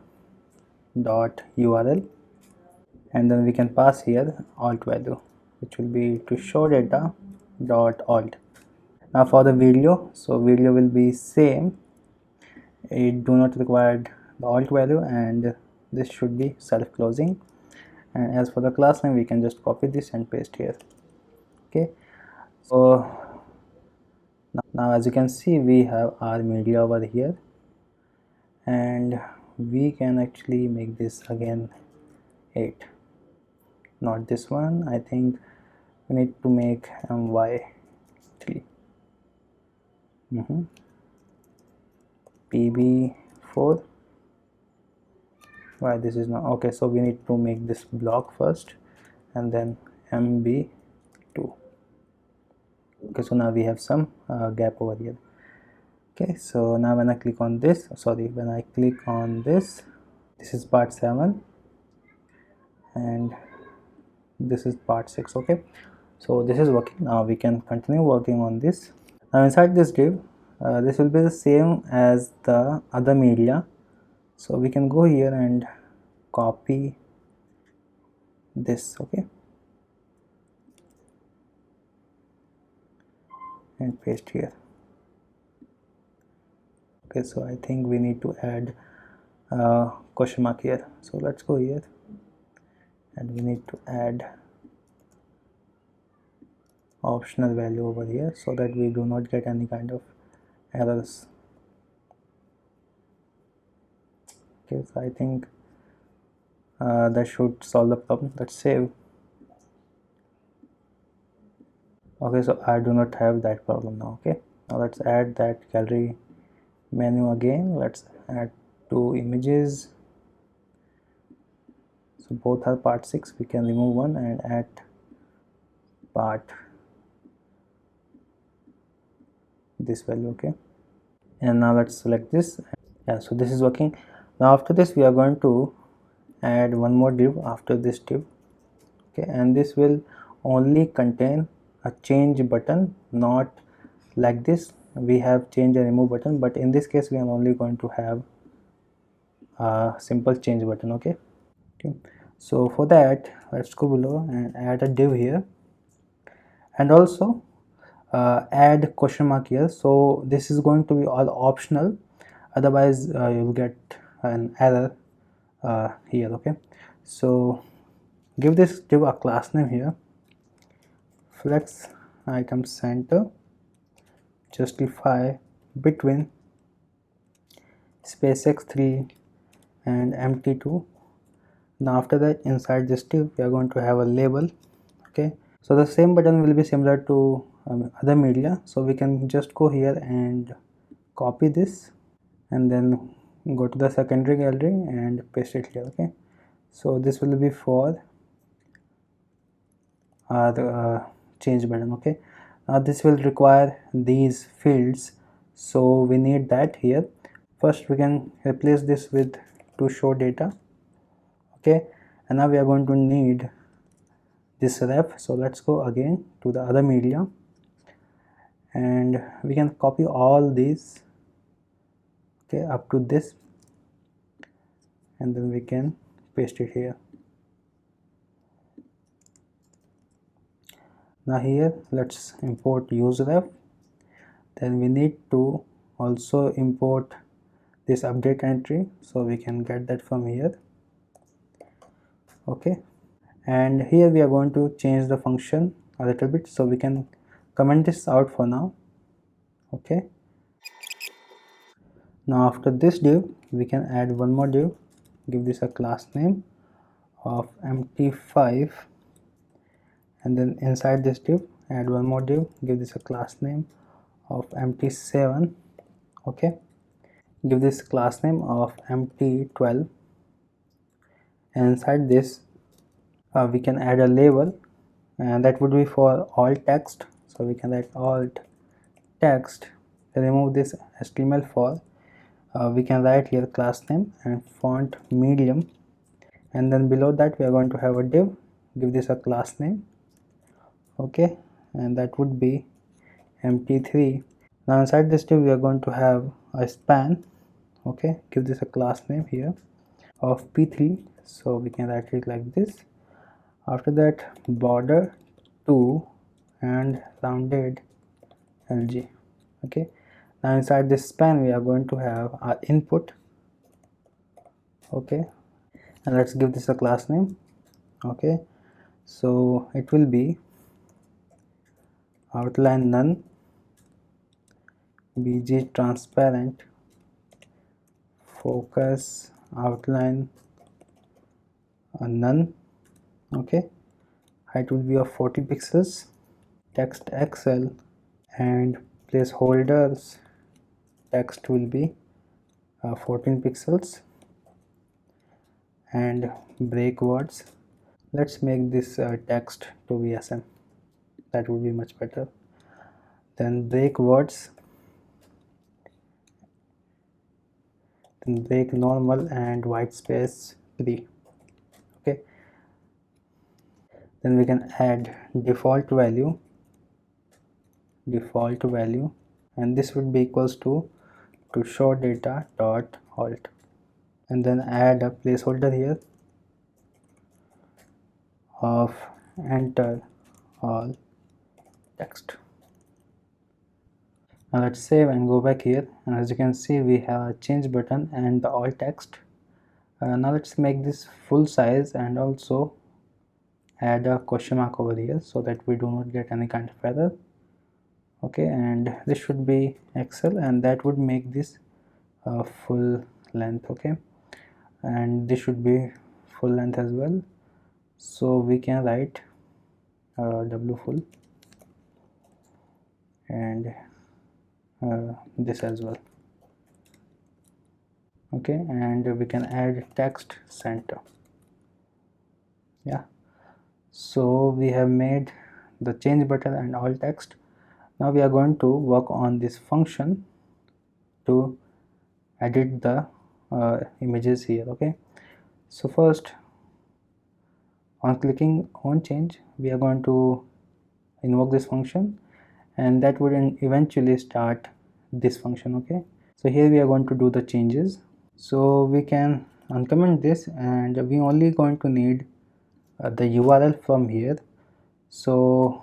dot url, and then we can pass here alt value, which will be to show data dot alt. Now for the video, so video will be same, it do not require the alt value, and this should be self-closing. And as for the class name, we can just copy this and paste here. Okay, so now as you can see, we have our media over here, and we can actually make this again 8, not this one. I think we need to make my3 pb4. Why this is not okay? So we need to make this block first and then mb2. Okay, so now we have some gap over here. Okay, so now when I click on this, when I click on this is part 7 and this is part 6. Okay, so this is working. Now we can continue working on this. Now inside this div, this will be the same as the other media, so we can go here and copy this. Okay, and paste here. Okay, so I think we need to add a question mark here, so let's go here and we need to add optional value over here so that we do not get any kind of errors. Okay, so I think that should solve the problem. Let's save. Okay, so I do not have that problem now. Okay, now let's add that gallery menu again. Let's add 2 images, so both are part 6. We can remove one and add part this value. Okay, and now let's select this. Yeah, so this is working. Now after this we are going to add one more div after this div. Okay, and this will only contain a change button, not like this we have change and remove button, but in this case we are only going to have a simple change button. Okay, so for that let's go below and add a div here, and also add question mark here. So this is going to be all optional, otherwise you will get an error here. Okay, so give this div a class name here, flex item center, justify between space x3 and empty2. Now after that, inside this div we are going to have a label. Okay, so the same button will be similar to other media, so we can just go here and copy this and then go to the secondary gallery and paste it here. Okay, so this will be for the change button. Okay, now this will require these fields, so we need that here. First we can replace this with to show data. Okay, and now we are going to need this ref, so let's go again to the other media and we can copy all these, okay, up to this, and then we can paste it here. Now here let's import useRef. Then we need to also import this update entry, so we can get that from here. Okay, and here we are going to change the function a little bit, so we can comment this out for now. Okay, now after this div we can add one more div, give this a class name of empty5, and then inside this div add one more div, give this a class name of empty7. Okay, give this class name of empty12, and inside this we can add a label, and that would be for alt text. So we can write alt text, remove this HTML for, we can write here class name and font medium, and then below that we are going to have a div, give this a class name. Okay, and that would be empty3. Now inside this div we are going to have a span. Okay, give this a class name here of p3, so we can write it like this. After that, border 2 and rounded lg. Okay, now inside this span we are going to have our input. Okay, and let's give this a class name. Okay, so it will be outline none, bg transparent, focus outline none. Okay, height will be of 40 pixels, text XL, and placeholders text will be 14 pixels, and break words, let's make this text to VSM, that would be much better. Then break words, then break normal and white space 3. Okay, then we can add default value, and this would be equals to show data dot alt, and then add a placeholder here of enter all text. Now let's save and go back here, and as you can see we have a change button and the alt text. Now let's make this full size and also add a question mark over here so that we do not get any kind of error. Okay, and this should be XL, and that would make this full length. Okay, and this should be full length as well, so we can write w full and this as well. Okay, and we can add text center. Yeah, so we have made the change button and alt text. Now we are going to work on this function to edit the images here. Okay, so first, on clicking on change, we are going to invoke this function, and that would eventually start this function. Okay, so here we are going to do the changes, so we can uncomment this, and we only going to need the URL from here, so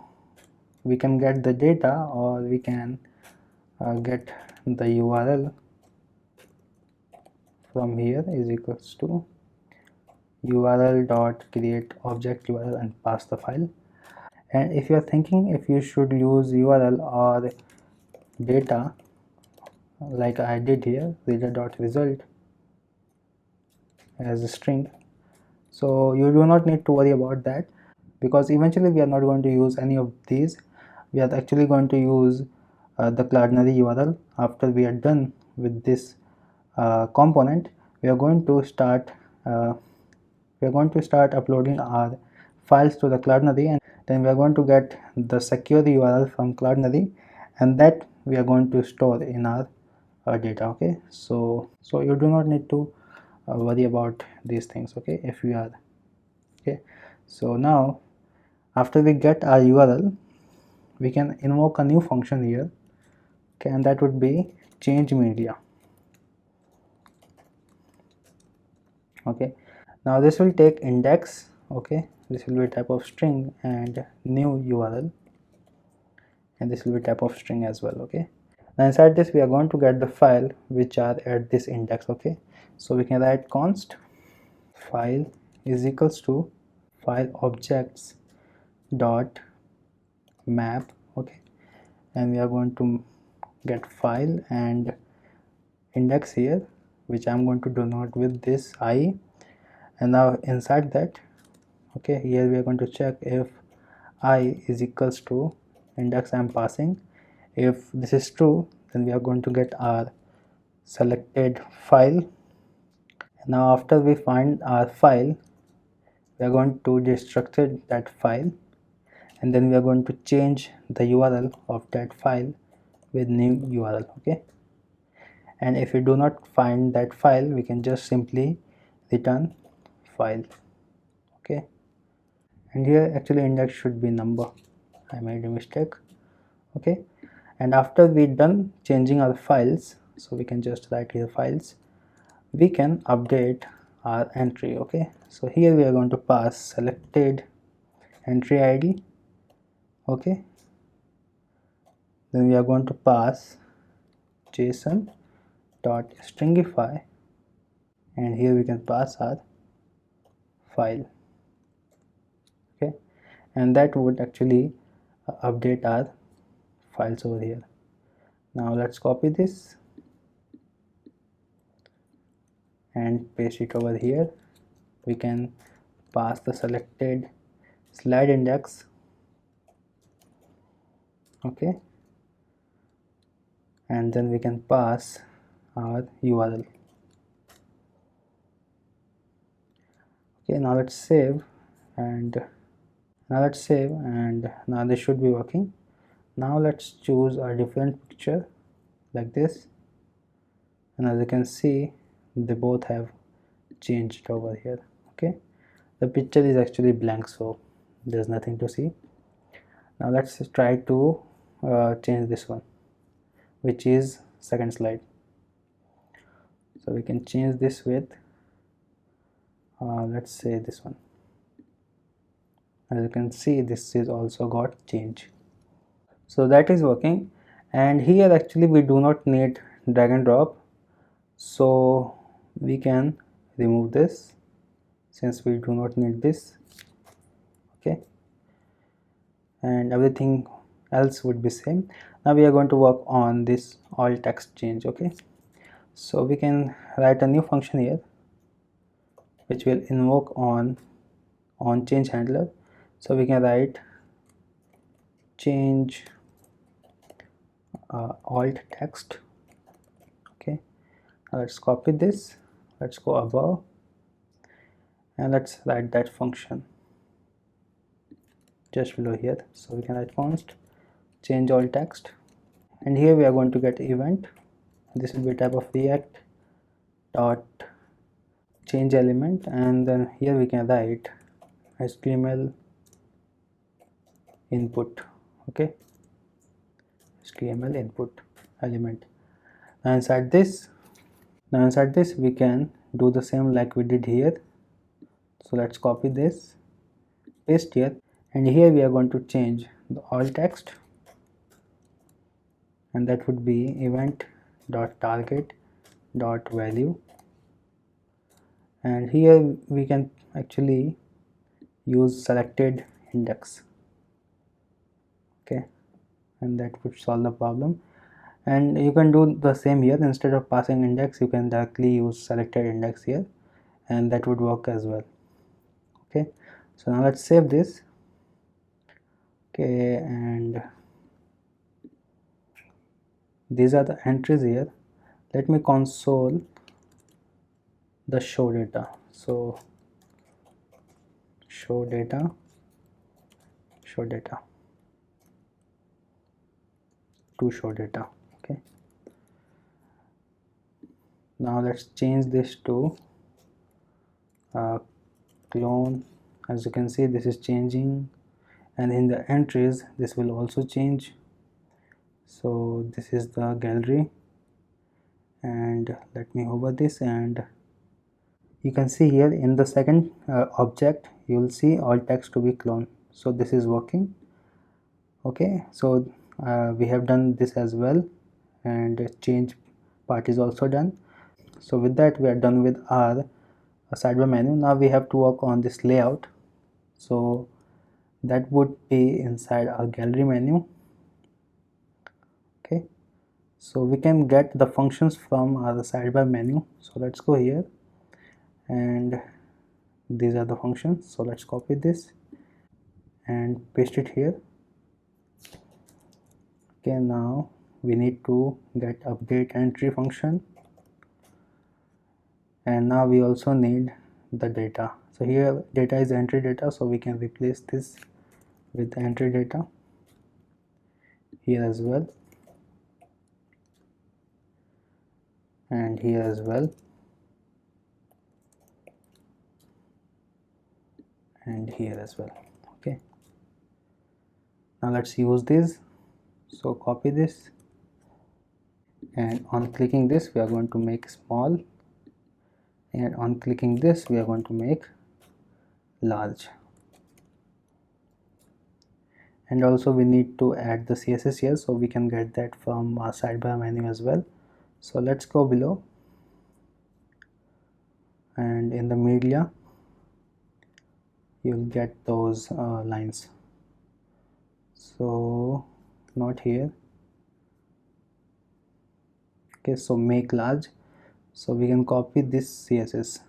we can get the data, or we can get the URL from here is equals to URL dot create object URL and pass the file. And if you are thinking if you should use URL or data like I did here, reader dot result as a string, so you do not need to worry about that, because eventually we are not going to use any of these. We are actually going to use the Cloudinary URL. After we are done with this component, we are going to start uploading our files to the Cloudinary, and then we are going to get the secure URL from Cloudinary, and that we are going to store in our data. Okay, so you do not need to worry about these things. Okay, if we are okay, so now after we get our URL, we can invoke a new function here. Okay, and that would be change media. Okay, now this will take index. Okay, this will be type of string and new URL, and this will be type of string as well. Okay, now inside this we are going to get the file which are at this index. Okay, so we can write const file is equals to file objects dot map. Okay, and we are going to get file and index here, which I'm going to denote with this I. And now inside that, okay, here we are going to check if I is equals to index I'm passing. If this is true, then we are going to get our selected file. Now after we find our file, we are going to destructure that file, and then we are going to change the URL of that file with new URL. Okay, and if we do not find that file, we can just simply return file. Okay, and here actually index should be number. I made a mistake. Okay, and after we done changing our files, so we can just write here files, we can update our entry. Okay, so here we are going to pass selected entry ID. Okay, then we are going to pass JSON dot stringify, and here we can pass our file. Okay, and that would actually update our files over here. Now let's copy this and paste it over here. We can pass the selected slide index. Okay, and then we can pass our URL. Okay, now let's save, and now this should be working. Now let's choose a different picture like this, and as you can see, they both have changed over here. Okay, the picture is actually blank, so there's nothing to see. Now let's try to change this one, which is second slide. So we can change this with let's say this one. As you can see, this is also got change. So that is working, and here actually we do not need drag and drop, so we can remove this since we do not need this. Okay, and everything else would be same. Now we are going to work on this all text change. Okay, so we can write a new function here which will invoke on change handler. So we can write change alt text. Okay, now let's copy this, let's go above, and let's write that function just below here. So we can write const change alt text, and here we are going to get event. This will be type of react dot change element, and then here we can write HTML input. Okay, HTML input element. Now inside this we can do the same like we did here. So let's copy this, paste here, and here we are going to change the alt text, and that would be event dot target dot value, and here we can actually use selected index. Okay, and that would solve the problem. And you can do the same here. Instead of passing index, you can directly use selected index here, and that would work as well. Okay, so now let's save this. Okay, and these are the entries here. Let me console the show data. So show data to show data. Okay, now let's change this to clone. As you can see, this is changing, and in the entries this will also change. So this is the gallery, and let me hover this, and you can see here in the second object you will see all text to be cloned. So this is working. Okay, so we have done this as well, and change part is also done. So with that we are done with our sidebar menu. Now we have to work on this layout, so that would be inside our gallery menu. Okay, so we can get the functions from our sidebar menu. So let's go here, and these are the functions. So let's copy this and paste it here. Okay, now we need to get update entry function. and now we also need the data. So here data is entry data, so we can replace this with the entry data here as well, and here as well, and here as well. Okay, now let's use this. So copy this, and on clicking this we are going to make small, and on clicking this we are going to make large. And also we need to add the CSS here, so we can get that from our sidebar menu as well. So let's go below, and in the media you'll get those lines. So not here. Okay, so make large, so we can copy this CSS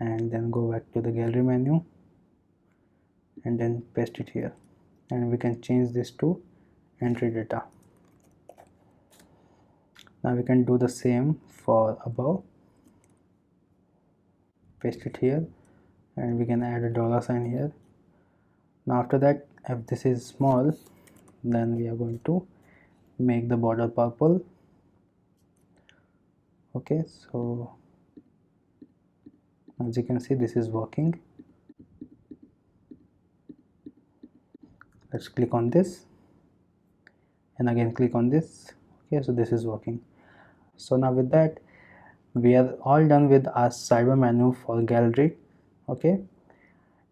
and then go back to the gallery menu and then paste it here, and we can change this to entry data. Now we can do the same for above, paste it here, and we can add a dollar sign here. Now after that, if this is small, then we are going to make the border purple. Okay, so as you can see, this is working. Let's click on this and again click on this. Okay, so this is working. So now with that, we are all done with our sidebar menu for gallery. Okay,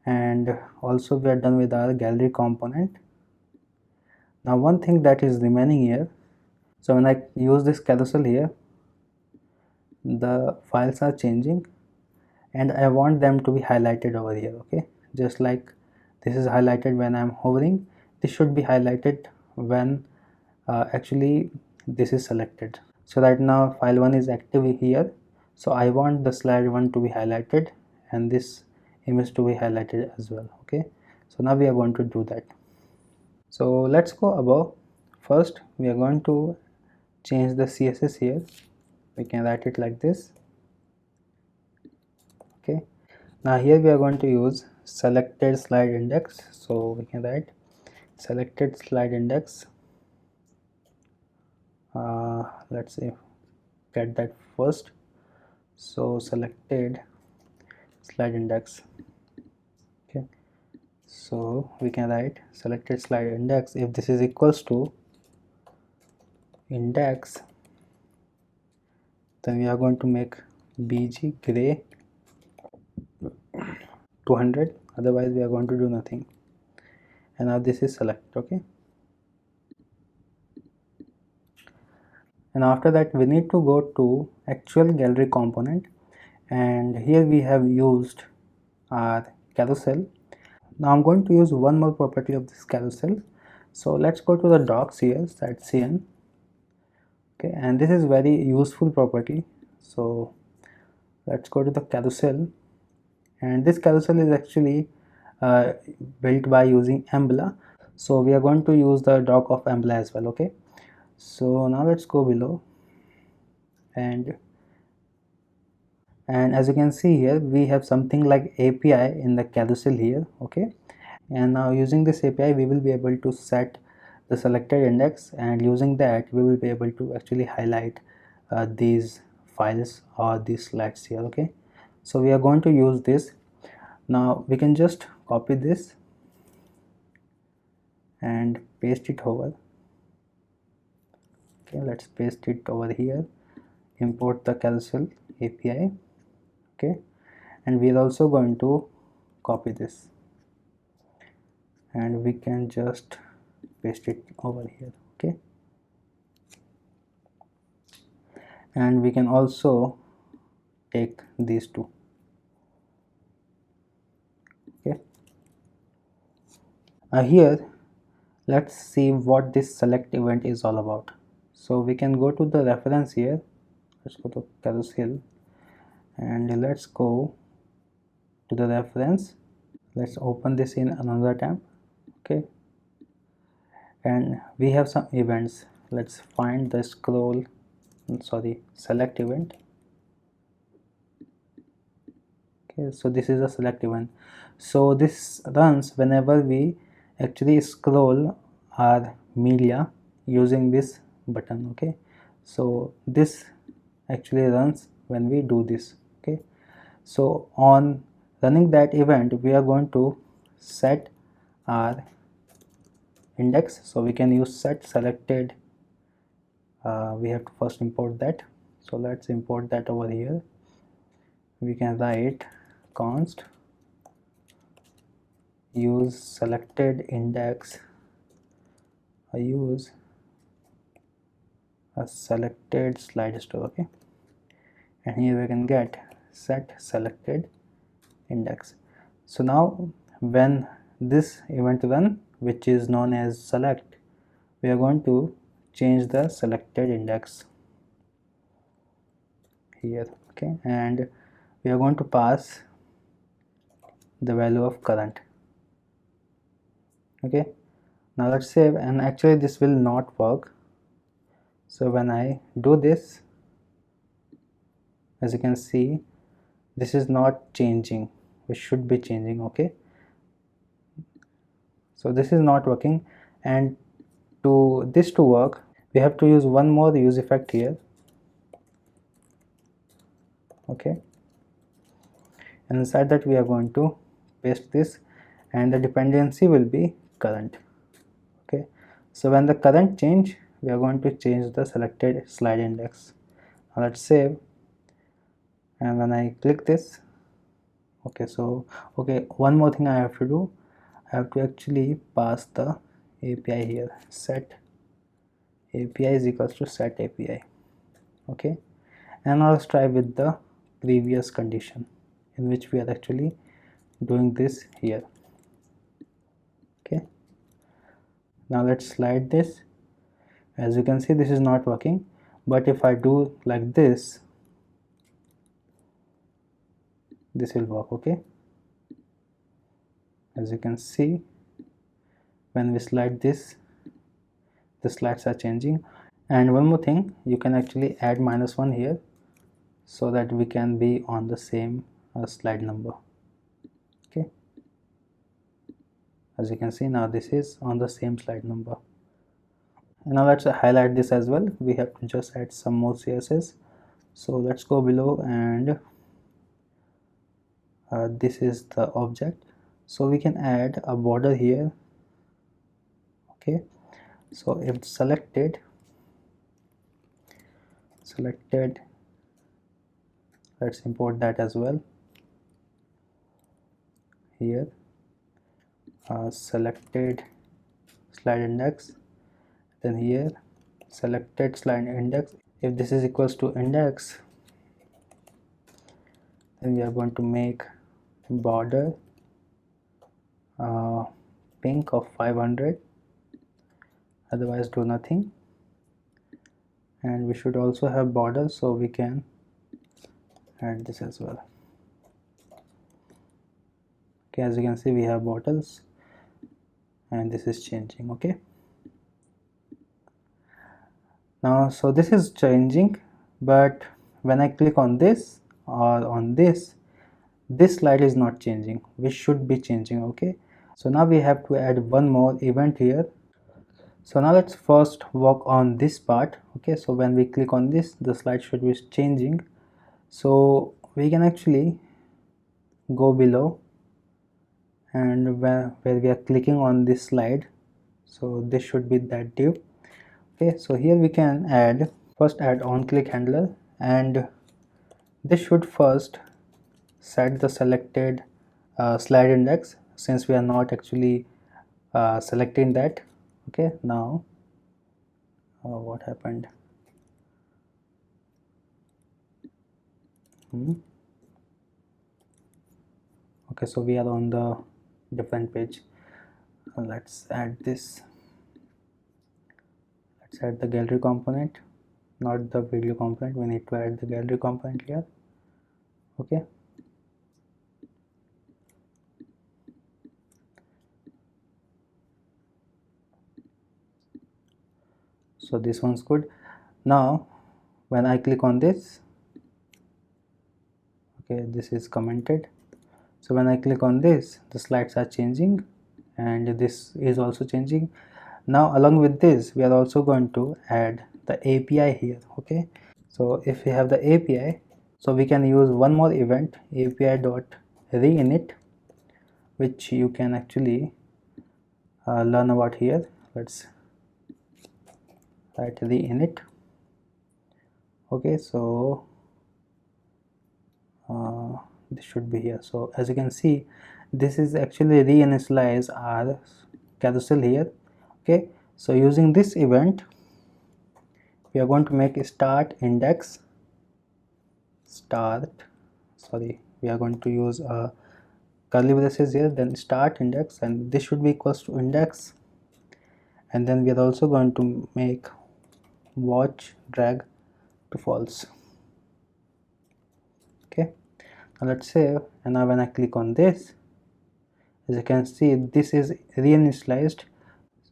and also we are done with our gallery component. Now one thing that is remaining here, so when I use this carousel here, the files are changing and I want them to be highlighted over here. Okay, just like this is highlighted when I'm hovering, this should be highlighted when actually this is selected. So right now file 1 is active here, so I want the slide 1 to be highlighted and this image to be highlighted as well. Okay, so now we are going to do that. So let's go above. First we are going to change the CSS here. We can write it like this. Okay, now here we are going to use selected slide index, so we can write selected slide index. Let's see, get that first. So selected slide index. Okay, so we can write selected slide index if this is equals to index, then we are going to make bg gray 200, otherwise we are going to do nothing. And now this is select. Okay, and after that we need to go to actual gallery component, and here we have used our carousel. Now I'm going to use one more property of this carousel, so let's go to the docs here, site cn. Okay, and this is very useful property, so let's go to the carousel, and this carousel is actually built by using Embla, so we are going to use the doc of Embla as well. Okay, so now let's go below, and as you can see here we have something like API in the carousel here. Okay, and now using this API we will be able to set the selected index, and using that we will be able to actually highlight these files or these slides here. Okay, so we are going to use this. Now we can just copy this and paste it over. Okay, let's paste it over here, import the carousel API. Okay, and we are also going to copy this and we can just paste it over here. Okay, and we can also take these two. Okay, here let's see what this select event is all about. So we can go to the reference here, let's go to carousel and let's go to the reference. Let's open this in another tab. Okay, and we have some events. Let's find the scroll select event. Okay, so this is a select event. So this runs whenever we actually scroll our media using this button. Okay, so this actually runs when we do this. Okay, so on running that event, we are going to set our index. So we can use set selected. We have to first import that. So let's import that over here. We can write const use selected index. I use a selected slide store. Okay, and here we can get set selected index. So now when this event run, which is known as select, we are going to change the selected index here. Okay, and we are going to pass the value of current. Okay, now let's save, and actually this will not work. So when I do this, as you can see, this is not changing, which should be changing. Okay, so this is not working, and to this to work, we have to use one more use effect here. Okay, and inside that we are going to paste this, and the dependency will be current. Okay, so when the current change, we are going to change the selected slide index. Now let's save, and when I click this, okay, so one more thing I have to do, I have to actually pass the API here. Set API is equals to set API. Okay, and now let's try with the previous condition in which we are actually doing this here. Okay, now let's slide this. As you can see, this is not working, but if I do like this, this will work. Okay, as you can see, when we slide this, the slides are changing. And one more thing, you can actually add -1 here so that we can be on the same slide number. Okay, as you can see, now this is on the same slide number. And now let's highlight this as well. We have to just add some more CSS. So let's go below, and this is the object, so we can add a border here. Okay, so if selected, let's import that as well here. Selected slide index, then here selected slide index. If this is equals to index, then we are going to make border pink of 500, otherwise do nothing. And we should also have border, so we can add this as well. Okay, as you can see, we have borders, and this is changing. Okay, now so this is changing, but when I click on this or on this slide is not changing, which should be changing. Okay, so now we have to add one more event here. So now let's first work on this part. Okay, so when we click on this, the slide should be changing. So we can actually go below, and where we are clicking on this slide, so this should be that div. Okay, so here we can first add on click handler, and this should first set the selected slide index, since we are not actually selecting that. Okay, now what happened? Okay, so we are on the different page. Let's add this. Let's add the gallery component, not the video component. We need to add the gallery component here. Okay, so this one's good. Now when I click on this, okay, this is commented. So when I click on this, the slides are changing and this is also changing. Now along with this, we are also going to add the API here. Okay, so if we have the API, so we can use one more event, api.reinit, which you can actually learn about here. Let's write reinit. Okay, so this should be here. So as you can see, this is actually reinitialize our carousel here. Okay, so using this event, we are going to make a start index we are going to use curly braces here, then start index, and this should be equals to index, and then we are also going to make watch drag to false. Okay, now let's save, and now when I click on this, as you can see, this is reinitialized.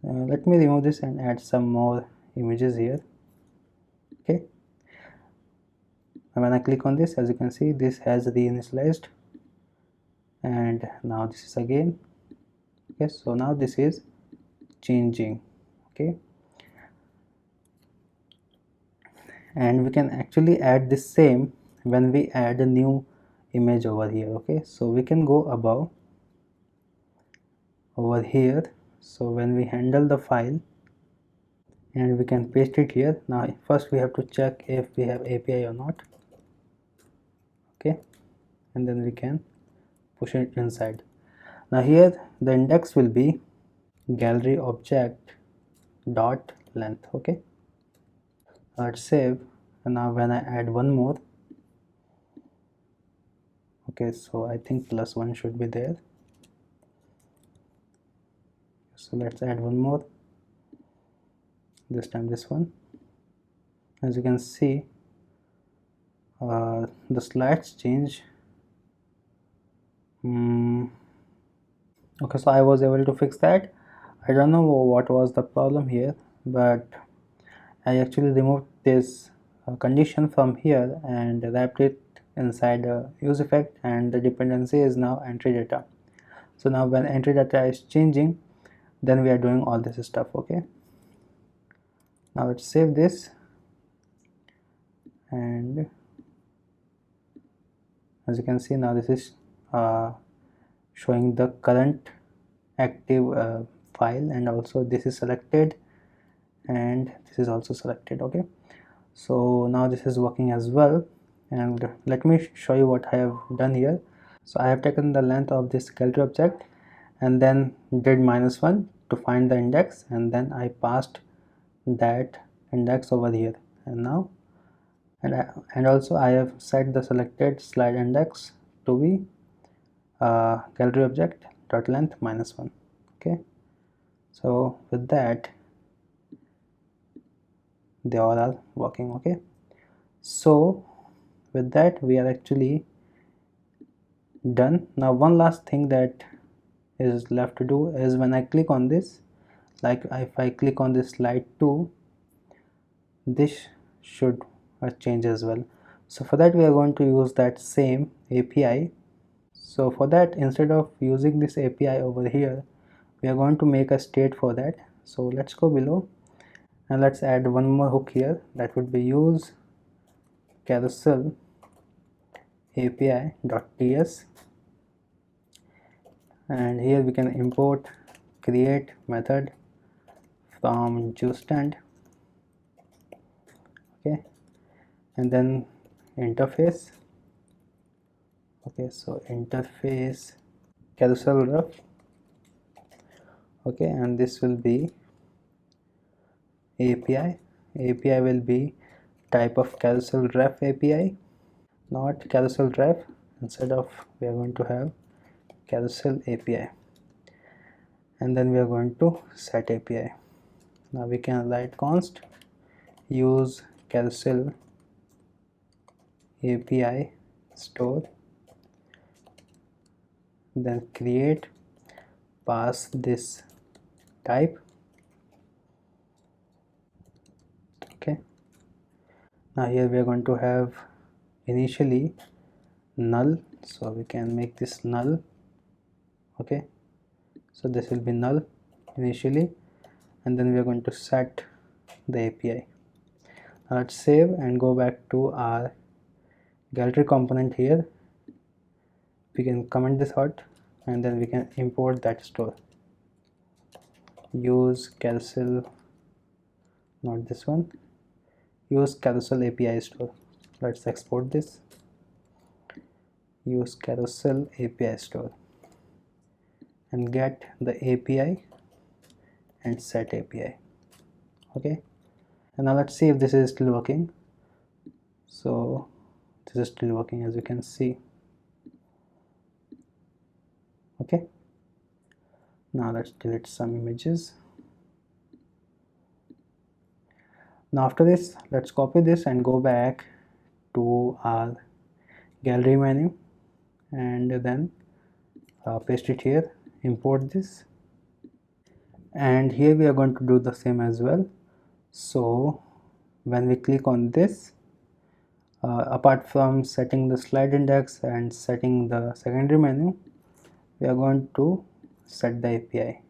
Let me remove this and add some more images here. Okay, and when I click on this, as you can see, this has reinitialized, and now this is again. Okay, so now this is changing. Okay, and we can actually add the same when we add a new image over here. Okay, so we can go above over here. So when we handle the file, and we can paste it here. Now first we have to check if we have API or not. Okay, and then we can push it inside. Now here the index will be gallery object dot length. Okay, let's save, and now when I add one more, okay, so I think +1 should be there. So let's add one more, this time this one. As you can see, the slides change. Okay, so I was able to fix that. I don't know what was the problem here, but I actually removed this condition from here and wrapped it inside a use effect, and the dependency is now entry data. So now when entry data is changing, then we are doing all this stuff. Okay, now let's save this, and as you can see, now this is showing the current active file, and also this is selected and this is also selected. Okay, so now this is working as well, and let me show you what I have done here. So I have taken the length of this gallery object and then did -1 to find the index, and then I passed that index over here, and now and also I have set the selected slide index to be gallery object dot length -1. Okay, so with that they all are working. Okay, so with that we are actually done. Now one last thing that is left to do is when I click on this, like if I click on this slide 2, this should change as well. So for that we are going to use that same API. So for that, instead of using this API over here, we are going to make a state for that. So let's go below and let's add one more hook here, that would be use carousel API.ts, and here we can import create method from juicestand. Okay, and then interface. Okay, so interface carousel ref. Okay, and this will be API will be type of carousel ref API, not carousel ref. Instead of, we are going to have carousel API, and then we are going to set API. Now we can write const use carousel API store, then create, pass this type. Okay, Now here we are going to have initially null, so we can make this null. Okay, so this will be null initially, and then we are going to set the API. Now let's save and go back to our gallery component. Here we can comment this out, and then we can import that store. Use carousel, not this one, use carousel API store. Let's export this. Use carousel API store and get the API and set API. Okay, and now let's see if this is still working. So this is still working, as you can see. Okay, now let's delete some images. Now after this, let's copy this and go back to our gallery menu, and then paste it here, import this, and here we are going to do the same as well. So when we click on this, apart from setting the slide index and setting the secondary menu, we are going to set the API.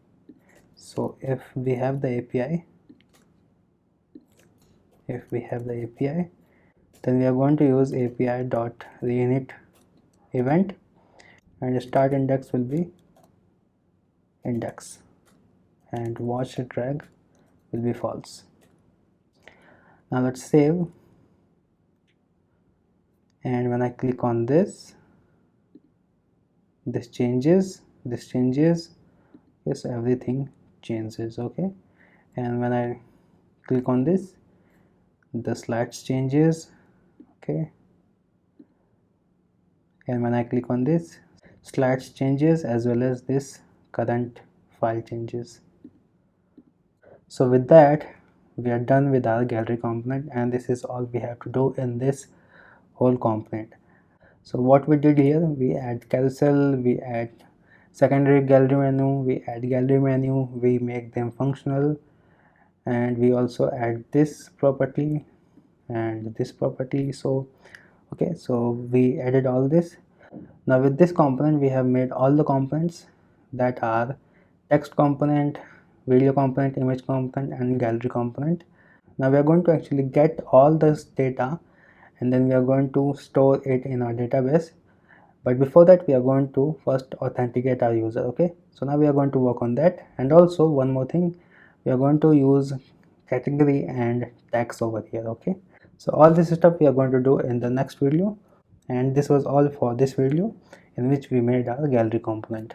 So if we have the API, then we are going to use API.reinit event, and start index will be index, and watch drag will be false. Now let's save, and when I click on this, this changes, yes, everything changes. Okay, and when I click on this, the slides changes. Okay, and when I click on this, slides changes, as well as this current file changes. So with that, we are done with our gallery component, and this is all we have to do in this whole component. So what we did here, we add carousel, we add secondary gallery menu, we make them functional, and we also add this property and this property. So okay, so we added all this. Now with this component, we have made all the components that are text component, video component, image component, and gallery component. Now we are going to actually get all this data, and then we are going to store it in our database. But before that, we are going to first authenticate our user. Okay, so now we are going to work on that. And also one more thing, we are going to use category and tags over here. Okay, so all this stuff we are going to do in the next video, and this was all for this video in which we made our gallery component.